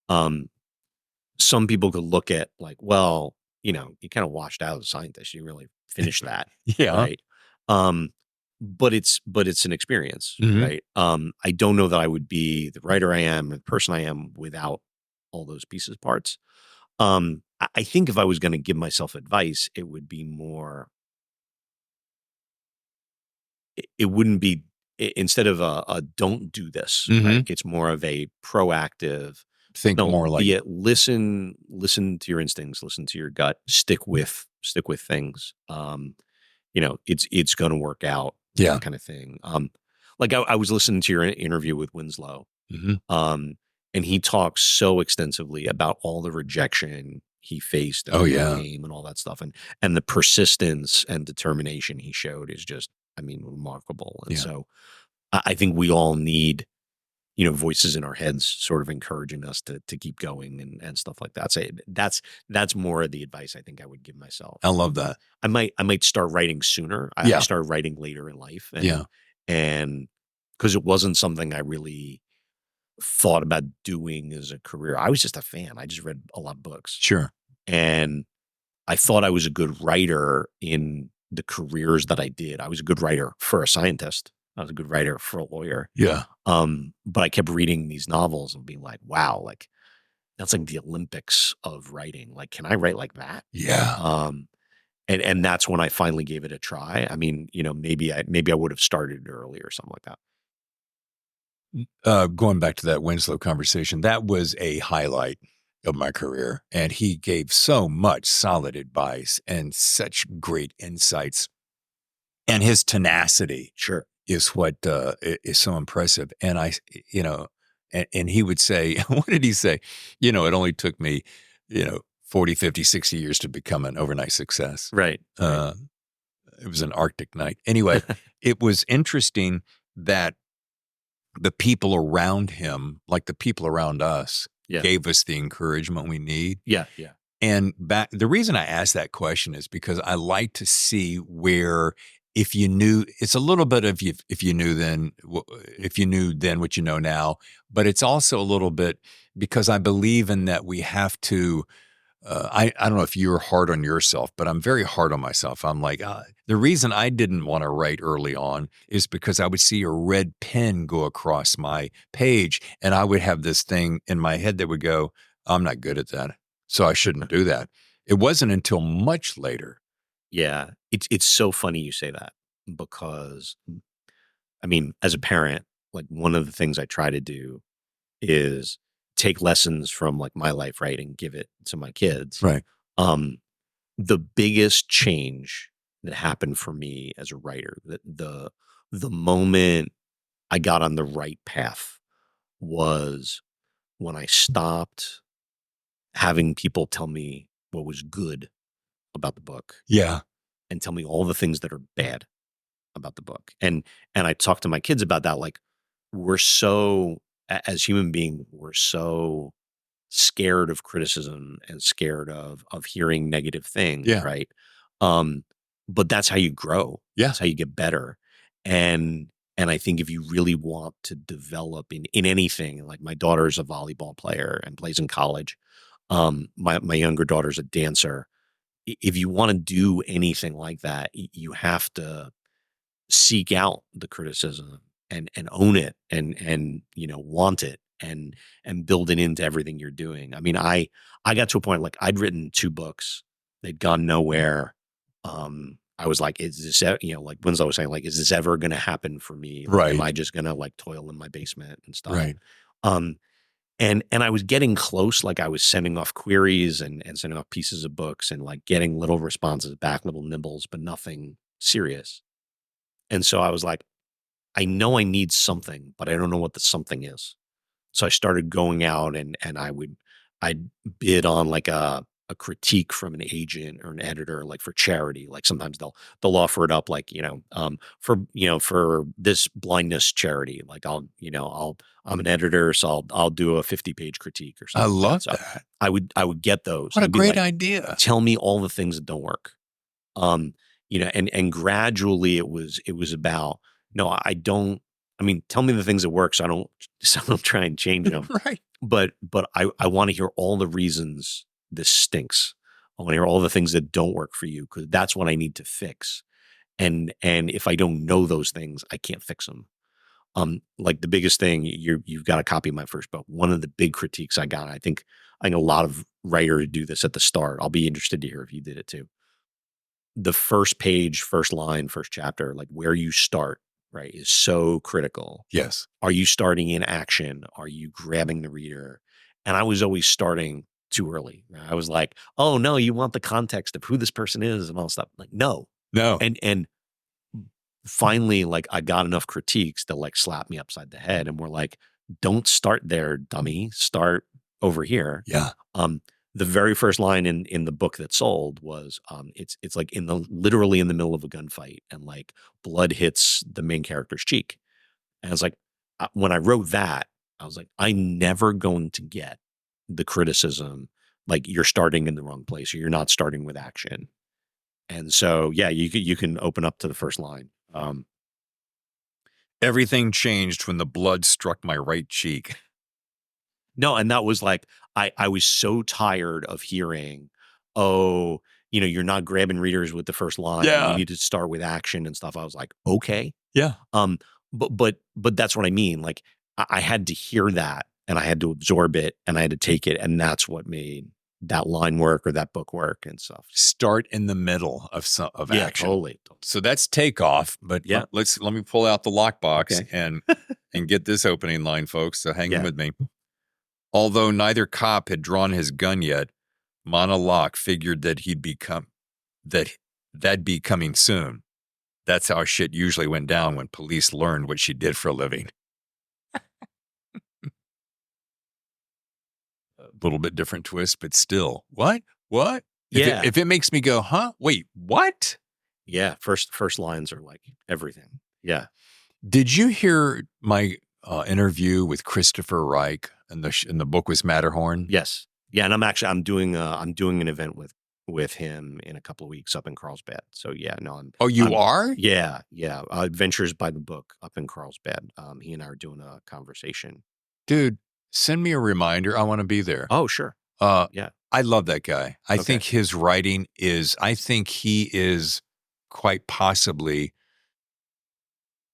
some people could look at like, well, you kind of washed out as a scientist. You really finished that. Yeah. Right. But it's an experience, right? I don't know that I would be the writer I am, the person I am without all those pieces, parts. I think if I was going to give myself advice, it would be more. It wouldn't be instead of a don't do this. Right? It's more of a proactive. Think more like listen to your instincts, listen to your gut, stick with things. It's going to work out. Yeah. Kind of thing. Like I was listening to your interview with Winslow, and he talks so extensively about all the rejection he faced in the game and all that stuff, and the persistence and determination he showed is just, remarkable. And so I think we all need voices in our heads sort of encouraging us to keep going and stuff like that. So that's more of the advice I think I would give myself. I love that. I might start writing sooner. I Yeah. started writing later in life, Yeah. and because it wasn't something I really thought about doing as a career. I was just a fan. I just read a lot of books, Sure. and I thought I was a good writer in the careers that I did. I was a good writer for a scientist. I was a good writer for a lawyer. Yeah. But I kept reading these novels and being like, wow, like that's like the Olympics of writing. Like, can I write like that? Yeah. And that's when I finally gave it a try. I mean, maybe I would have started early or something like that. Going back to that Winslow conversation, that was a highlight of my career. And he gave so much solid advice and such great insights. And his tenacity Sure. is what is so impressive. And and he would say, what did he say? It only took me, 40, 50, 60 years to become an overnight success. Right. It was an Arctic night. Anyway, it was interesting that the people around him, like the people around us, Yeah. gave us the encouragement we need. Yeah. And the reason I asked that question is because I like to see where, if you knew, it's a little bit of if you knew then what you know now, but it's also a little bit because I believe in that we have to. I don't know if you're hard on yourself, but I'm very hard on myself. I'm like, the reason I didn't want to write early on is because I would see a red pen go across my page and I would have this thing in my head that would go, I'm not good at that, so I shouldn't do that. It wasn't until much later. Yeah. It's so funny you say that because, I mean, as a parent, like one of the things I try to do is take lessons from like my life, right, and give it to my kids. Right. The biggest change that happened for me as a writer, the moment I got on the right path was when I stopped having people tell me what was good about the book Yeah. and tell me all the things that are bad about the book. And I talk to my kids about that. Like we're so as human beings, we're so scared of criticism and scared of hearing negative things, Yeah. right? But that's how you grow. Yeah. That's how you get better. And I think if you really want to develop in anything, like my daughter's a volleyball player and plays in college. My younger daughter's a dancer. If you want to do anything like that, you have to seek out the criticism and own it and want it and build it into everything you're doing. I mean, I got to a point like I'd written 2 books, they'd gone nowhere. I was like, is this like Winslow was saying, like, is this ever going to happen for me? Like, Right. am I just going to like toil in my basement and stuff? Right. Um, and I was getting close, like I was sending off queries and sending off pieces of books and like getting little responses back, little nibbles, but nothing serious. And so I was like, I know I need something, but I don't know what the something is. So I started going out and I'd bid on like a critique from an agent or an editor, like for charity. Like sometimes they'll offer it up like, for this blindness charity. Like I'm an editor, so I'll do a 50-page critique or I something. love So that. I would get those. What a It'd be great like, idea. tell me all the things that don't work. And gradually it was about, no, I mean, tell me the things that work so I don't try and change them. Right. But I want to hear all the reasons this stinks. I want to hear all the things that don't work for you because that's what I need to fix. And if I don't know those things, I can't fix them. Like the biggest thing, you've got a copy of my first book. One of the big critiques I got, I think a lot of writers do this at the start. I'll be interested to hear if you did it too. The first page, first line, first chapter, like where you start, right, is so critical. Yes. Are you starting in action? Are you grabbing the reader? And I was always starting too early. I was like, oh no, you want the context of who this person is and all stuff. Like, no. No. And finally, like I got enough critiques to like slap me upside the head and we're like, don't start there, dummy. Start over here. Yeah. The very first line in the book that sold was, it's like literally in the middle of a gunfight and like blood hits the main character's cheek. And it's like, when I wrote that, I was like, I'm never going to get the criticism like you're starting in the wrong place or you're not starting with action. And so, yeah, you can open up to the first line. Everything changed when the blood struck my right cheek. No, and that was like I was so tired of hearing, oh, you're not grabbing readers with the first line. You Yeah. need to start with action and stuff. I was like, okay. Yeah. But that's what I mean. Like I had to hear that and I had to absorb it and I had to take it. And that's what made that line work or that book work and stuff. Start in the middle of Yeah, action. totally. So that's takeoff, but Yeah. let me pull out the lockbox Okay. and get this opening line, folks. So hang in Yeah. with me. Although neither cop had drawn his gun yet, Monna Locke figured that that'd be coming soon. That's how shit usually went down when police learned what she did for a living. A little bit different twist, but still. What? Yeah. If it makes me go, huh? Wait, what? Yeah. First lines are like everything. Yeah. Did you hear my interview with Christopher Reich and the book was Matterhorn? Yes. Yeah. And I'm doing an event with him in a couple of weeks up in Carlsbad. So yeah, no, you are? Yeah. Yeah. Adventures by the Book up in Carlsbad. He and I are doing a conversation. Dude, send me a reminder. I want to be there. Oh, sure. Yeah. I love that guy. I think his writing I think he is quite possibly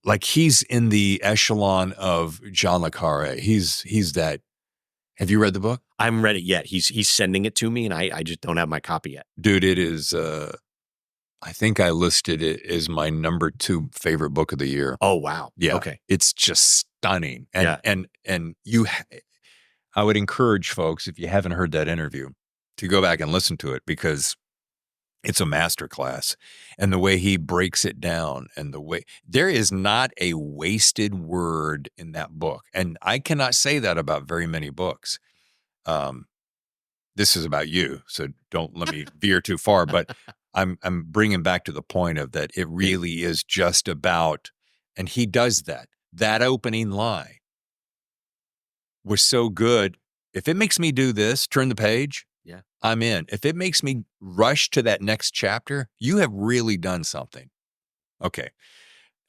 like he's in the echelon of John le Carre. He's that. Have you read the book? I haven't read it yet. He's sending it to me and I just don't have my copy yet. Dude, it is, I think I listed it as my number 2 favorite book of the year. Oh, wow. Yeah. Okay. It's just stunning. And I would encourage folks, if you haven't heard that interview, to go back and listen to it because it's a masterclass. And the way he breaks it down and there is not a wasted word in that book. And I cannot say that about very many books. This is about you, so don't let me veer too far, but I'm bringing back to the point of that it really is just about, and he does that opening line was so good. If it makes me do this, turn the page, yeah, I'm in. If it makes me rush to that next chapter, you have really done something. Okay.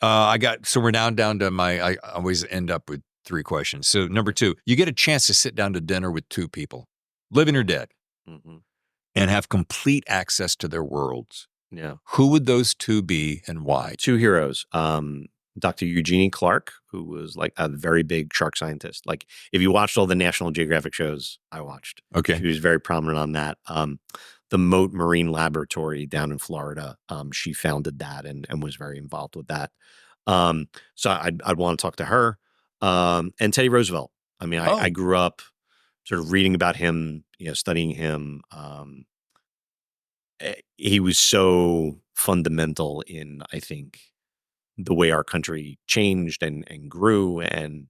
So we're now down to I always end up with 3 questions. So number 2, you get a chance to sit down to dinner with 2 people, living or dead, and have complete access to their worlds. Yeah. Who would those 2 be and why? 2 heroes. Dr. Eugenie Clark, who was like a very big shark scientist. Like if you watched all the National Geographic shows I watched, okay, she was very prominent on that. The Moat Marine Laboratory down in Florida, she founded that and was very involved with that. So I'd want to talk to her. And Teddy Roosevelt. I mean, I grew up sort of reading about him, studying him. He was so fundamental in, I think, the way our country changed and grew. And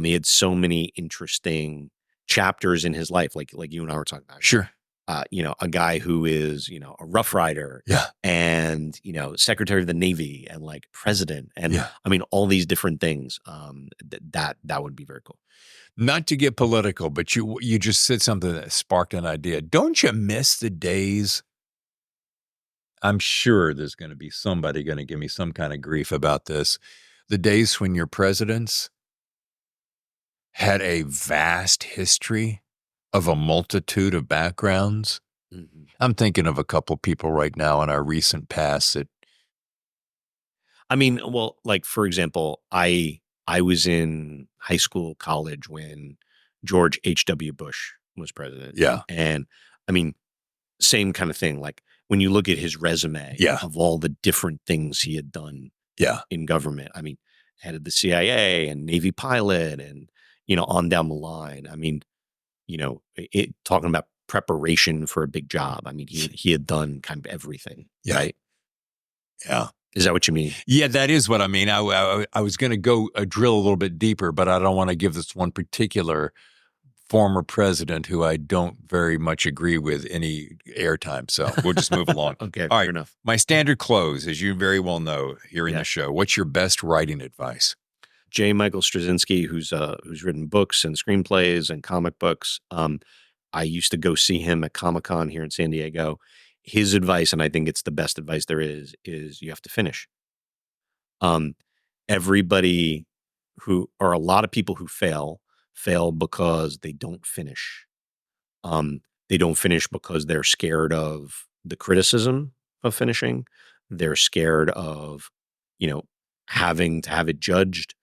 he had so many interesting chapters in his life, like you and I were talking about. Sure. A guy who is, a Rough Rider, yeah, and, Secretary of the Navy and like president. And yeah. I mean, all these different things, that would be very cool. Not to get political, but you just said something that sparked an idea. Don't you miss the days? I'm sure there's going to be somebody going to give me some kind of grief about this. The days when your presidents had a vast history of a multitude of backgrounds. Mm-hmm. I'm thinking of a couple people right now in our recent past that. I mean, well, like, for example, I was in high school, college when George H.W. Bush was president. Yeah. And I mean, same kind of thing. Like when you look at his resume of all the different things he had done in government, I mean, head of the CIA and Navy pilot and, on down the line. I mean, talking about preparation for a big job. I mean, he had done kind of everything. Yeah. Right? Yeah. Is that what you mean? Yeah, that is what I mean. I was going to go drill a little bit deeper, but I don't want to give this one particular former president who I don't very much agree with any airtime. So we'll just move along. Okay, all right. Fair enough. My standard close, as you very well know here in the show, what's your best writing advice? J. Michael Straczynski, who's written books and screenplays and comic books. I used to go see him at Comic-Con here in San Diego. His advice, and I think it's the best advice there is you have to finish. Everybody or a lot of people who fail because they don't finish. They don't finish because they're scared of the criticism of finishing. They're scared of, having to have it judged.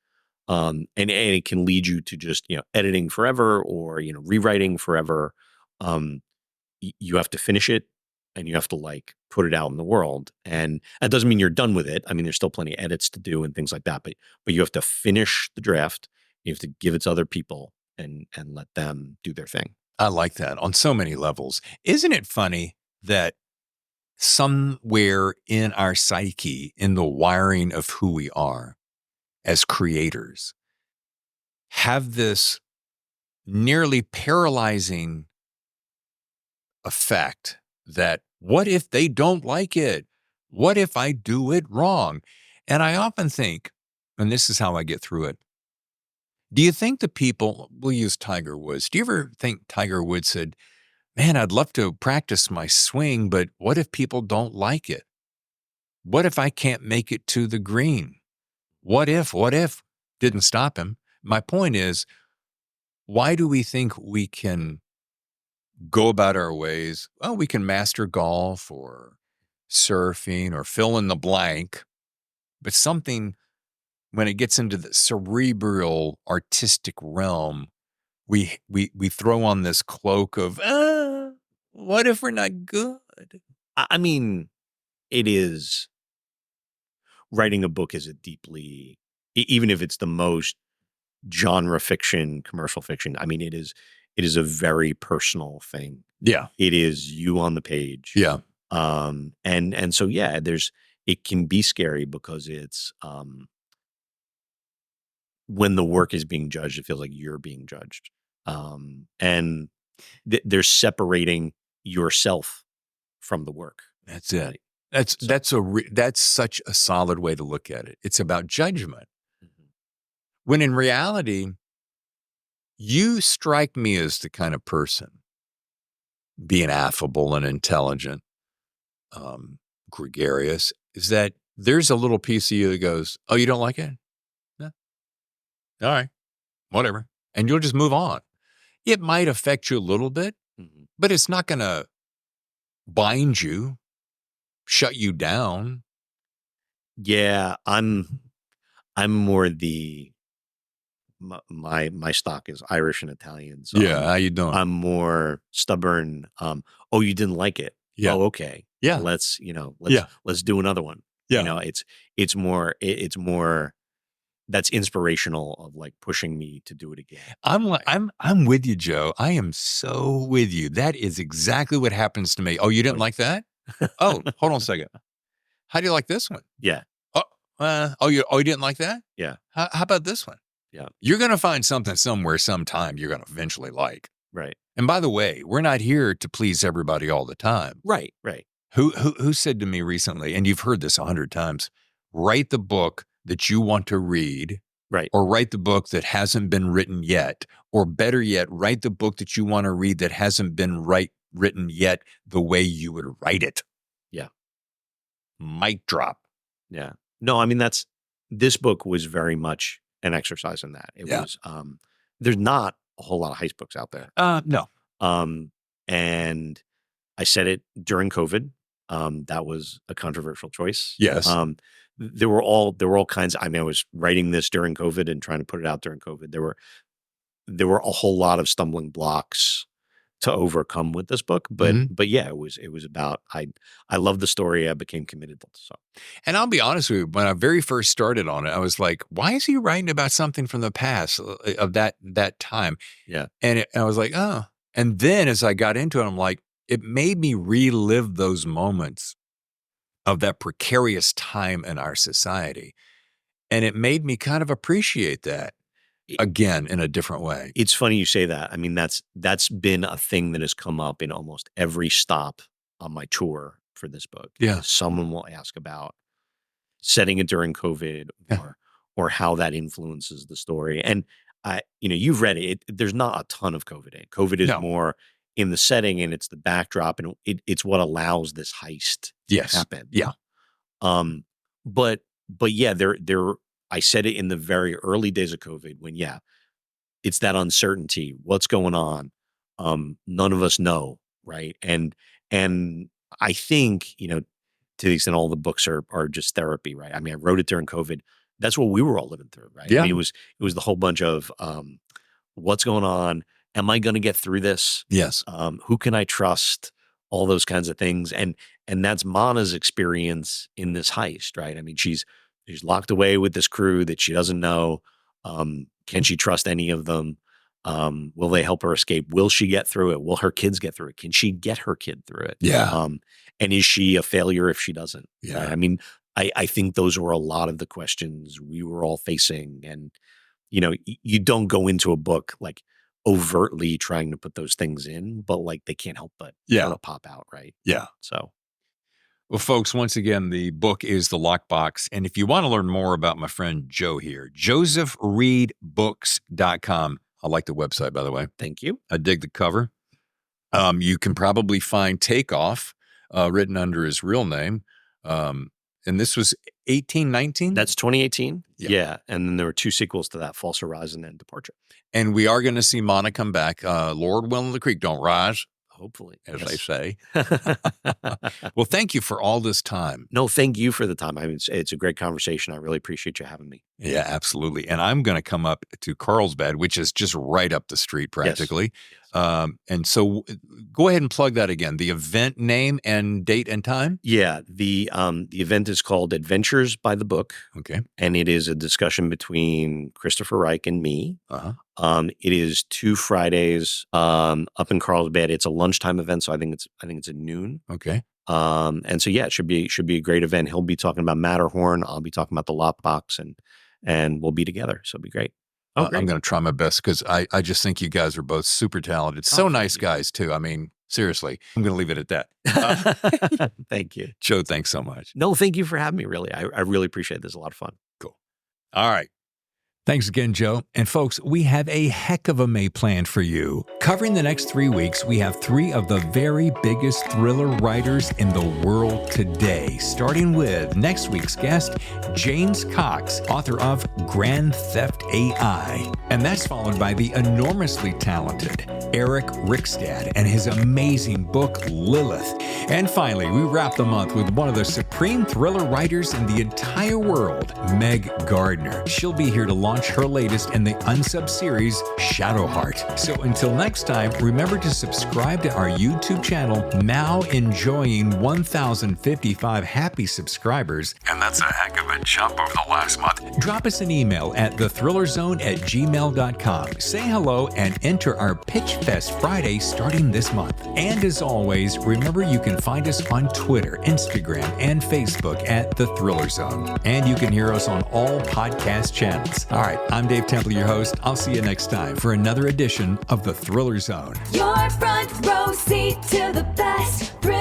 And it can lead you to just, editing forever or, rewriting forever. You have to finish it and you have to put it out in the world. And that doesn't mean you're done with it. I mean, there's still plenty of edits to do and things like that, but you have to finish the draft. You have to give it to other people and let them do their thing. I like that on so many levels. Isn't it funny that somewhere in our psyche, in the wiring of who we are as creators, have this nearly paralyzing effect that what if they don't like it? What if I do it wrong? And I often think, and this is how I get through it, do you think the people, we'll use Tiger Woods, do you ever think Tiger Woods said, man, I'd love to practice my swing, but what if people don't like it? What if I can't make it to the green? What if? Didn't stop him. My point is, why do we think we can go about our ways? Well, we can master golf or surfing or fill in the blank, but something, when it gets into the cerebral artistic realm, we throw on this cloak of, what if we're not good? I mean, it is, writing a book is a deeply, even if it's the most genre fiction, commercial fiction, I mean, it is a very personal thing. Yeah. It is you on the page. Yeah. And so, yeah, it can be scary because it's, when the work is being judged, it feels like you're being judged. And they're separating yourself from the work. That's it. That's such a solid way to look at it. It's about judgment. Mm-hmm. When in reality, you strike me as the kind of person, being affable and intelligent, gregarious, is that there's a little piece of you that goes, oh, you don't like it? No. All right, whatever. And you'll just move on. It might affect you a little bit, but it's not going to bind you, shut you down. Yeah, I'm more my stock is Irish and Italian. So yeah, how you doing? I'm more stubborn. Oh, you didn't like it? Yeah. Oh, okay. Yeah. Let's do another one. Yeah. It's more that's inspirational of pushing me to do it again. I'm with you, Joe. I am so with you. That is exactly what happens to me. Oh, you didn't like that? Oh, hold on a second. How do you like this one? Yeah. You didn't like that? Yeah. How about this one? Yeah. You're going to find something somewhere, sometime you're going to eventually like. Right. And by the way, we're not here to please everybody all the time. Right. Right. Who said to me recently, and you've heard this 100 times, write the book that you want to read. Right. Or write the book that hasn't been written yet. Or better yet, write the book that you want to read that hasn't been written yet the way you would write it. Yeah. Mic drop. Yeah. No, I mean, this book was very much an exercise in that. It was, there's not a whole lot of heist books out there. No. And I said it during COVID. That was a controversial choice. Yes. There were all kinds. I mean, I was writing this during COVID and trying to put it out during COVID. There were a whole lot of stumbling blocks to overcome with this book, but yeah, it was about, I love the story. I became committed. So, and I'll be honest with you, when I very first started on it, I was like, why is he writing about something from the past of that time? Yeah. And I was like, oh, and then as I got into it, I'm like, it made me relive those moments of that precarious time in our society. And it made me kind of appreciate that again in a different way. It's funny you say that. I mean, that's been a thing that has come up in almost every stop on my tour for this book. Yeah. Someone will ask about setting it during COVID or how that influences the story. And you've read it. There's not a ton of COVID in it. COVID is No. more in the setting, and it's the backdrop, and it's what allows this heist Yes. to happen. Yeah. But yeah, there. I said it in the very early days of COVID when, it's that uncertainty. What's going on? None of us know, right? And I think, to the extent all the books are just therapy, right? I mean, I wrote it during COVID. That's what we were all living through, right? Yeah. I mean, it was the whole bunch of what's going on? Am I going to get through this? Yes. Who can I trust? All those kinds of things. And that's Monna's experience in this heist, right? I mean, she's locked away with this crew that she doesn't know. Can she trust any of them? Will they help her escape? Will she get through it? Will her kids get through it? Can she get her kid through it? Yeah. And is she a failure if she doesn't? Yeah. Right? I mean, I think those were a lot of the questions we were all facing. And, you don't go into a book like overtly trying to put those things in, but like they can't help but kind of pop out, right? Yeah. So. Well, folks, once again, the book is The Lockbox. And if you want to learn more about my friend Joe here, josephreidbooks.com. I like the website, by the way. Thank you. I dig the cover. You can probably find Takeoff written under his real name. And this was 1819? That's 2018. Yeah. And then there were 2 sequels to that, False Horizon and Departure. And we are going to see Monna come back. Lord willing, the creek don't rise. Hopefully. As they say. Well, thank you for all this time. No, thank you for the time. I mean, it's a great conversation. I really appreciate you having me. Yeah, absolutely. And I'm going to come up to Carlsbad, which is just right up the street practically. Yes. And so go ahead and plug that again. The event name and date and time? Yeah. The event is called Adventures by the Book. Okay. And it is a discussion between Christopher Reich and me. Uh-huh. It is 2 Fridays up in Carlsbad. It's a lunchtime event, so I think it's at noon. Okay. And so it should be a great event. He'll be talking about Matterhorn. I'll be talking about the Lockbox, and we'll be together. So it'll be great. I'm going to try my best because I just think you guys are both super talented. So nice guys too. I mean, seriously, I'm going to leave it at that. Thank you, Joe. Thanks so much. No, thank you for having me. Really, I really appreciate this. A lot of fun. Cool. All right. Thanks again, Joe. And folks, we have a heck of a May planned for you. Covering the next 3 weeks, we have 3 of the very biggest thriller writers in the world today, starting with next week's guest, James Cox, author of Grand Theft AI. And that's followed by the enormously talented Eric Rickstad and his amazing book, Lilith. And finally, we wrap the month with one of the supreme thriller writers in the entire world, Meg Gardner. She'll be here to launch her latest in the Unsub series, Shadowheart. So until next time, remember to subscribe to our YouTube channel, now enjoying 1,055 happy subscribers. And that's a heck of a jump over the last month. Drop us an email at thethrillerzone@gmail.com. Say hello and enter our Pitch Fest Friday starting this month. And as always, remember you can find us on Twitter, Instagram, and Facebook at The Thriller Zone. And you can hear us on all podcast channels. All right, I'm Dave Temple, your host. I'll see you next time for another edition of The Thriller Zone. Your front row seat to the best thriller.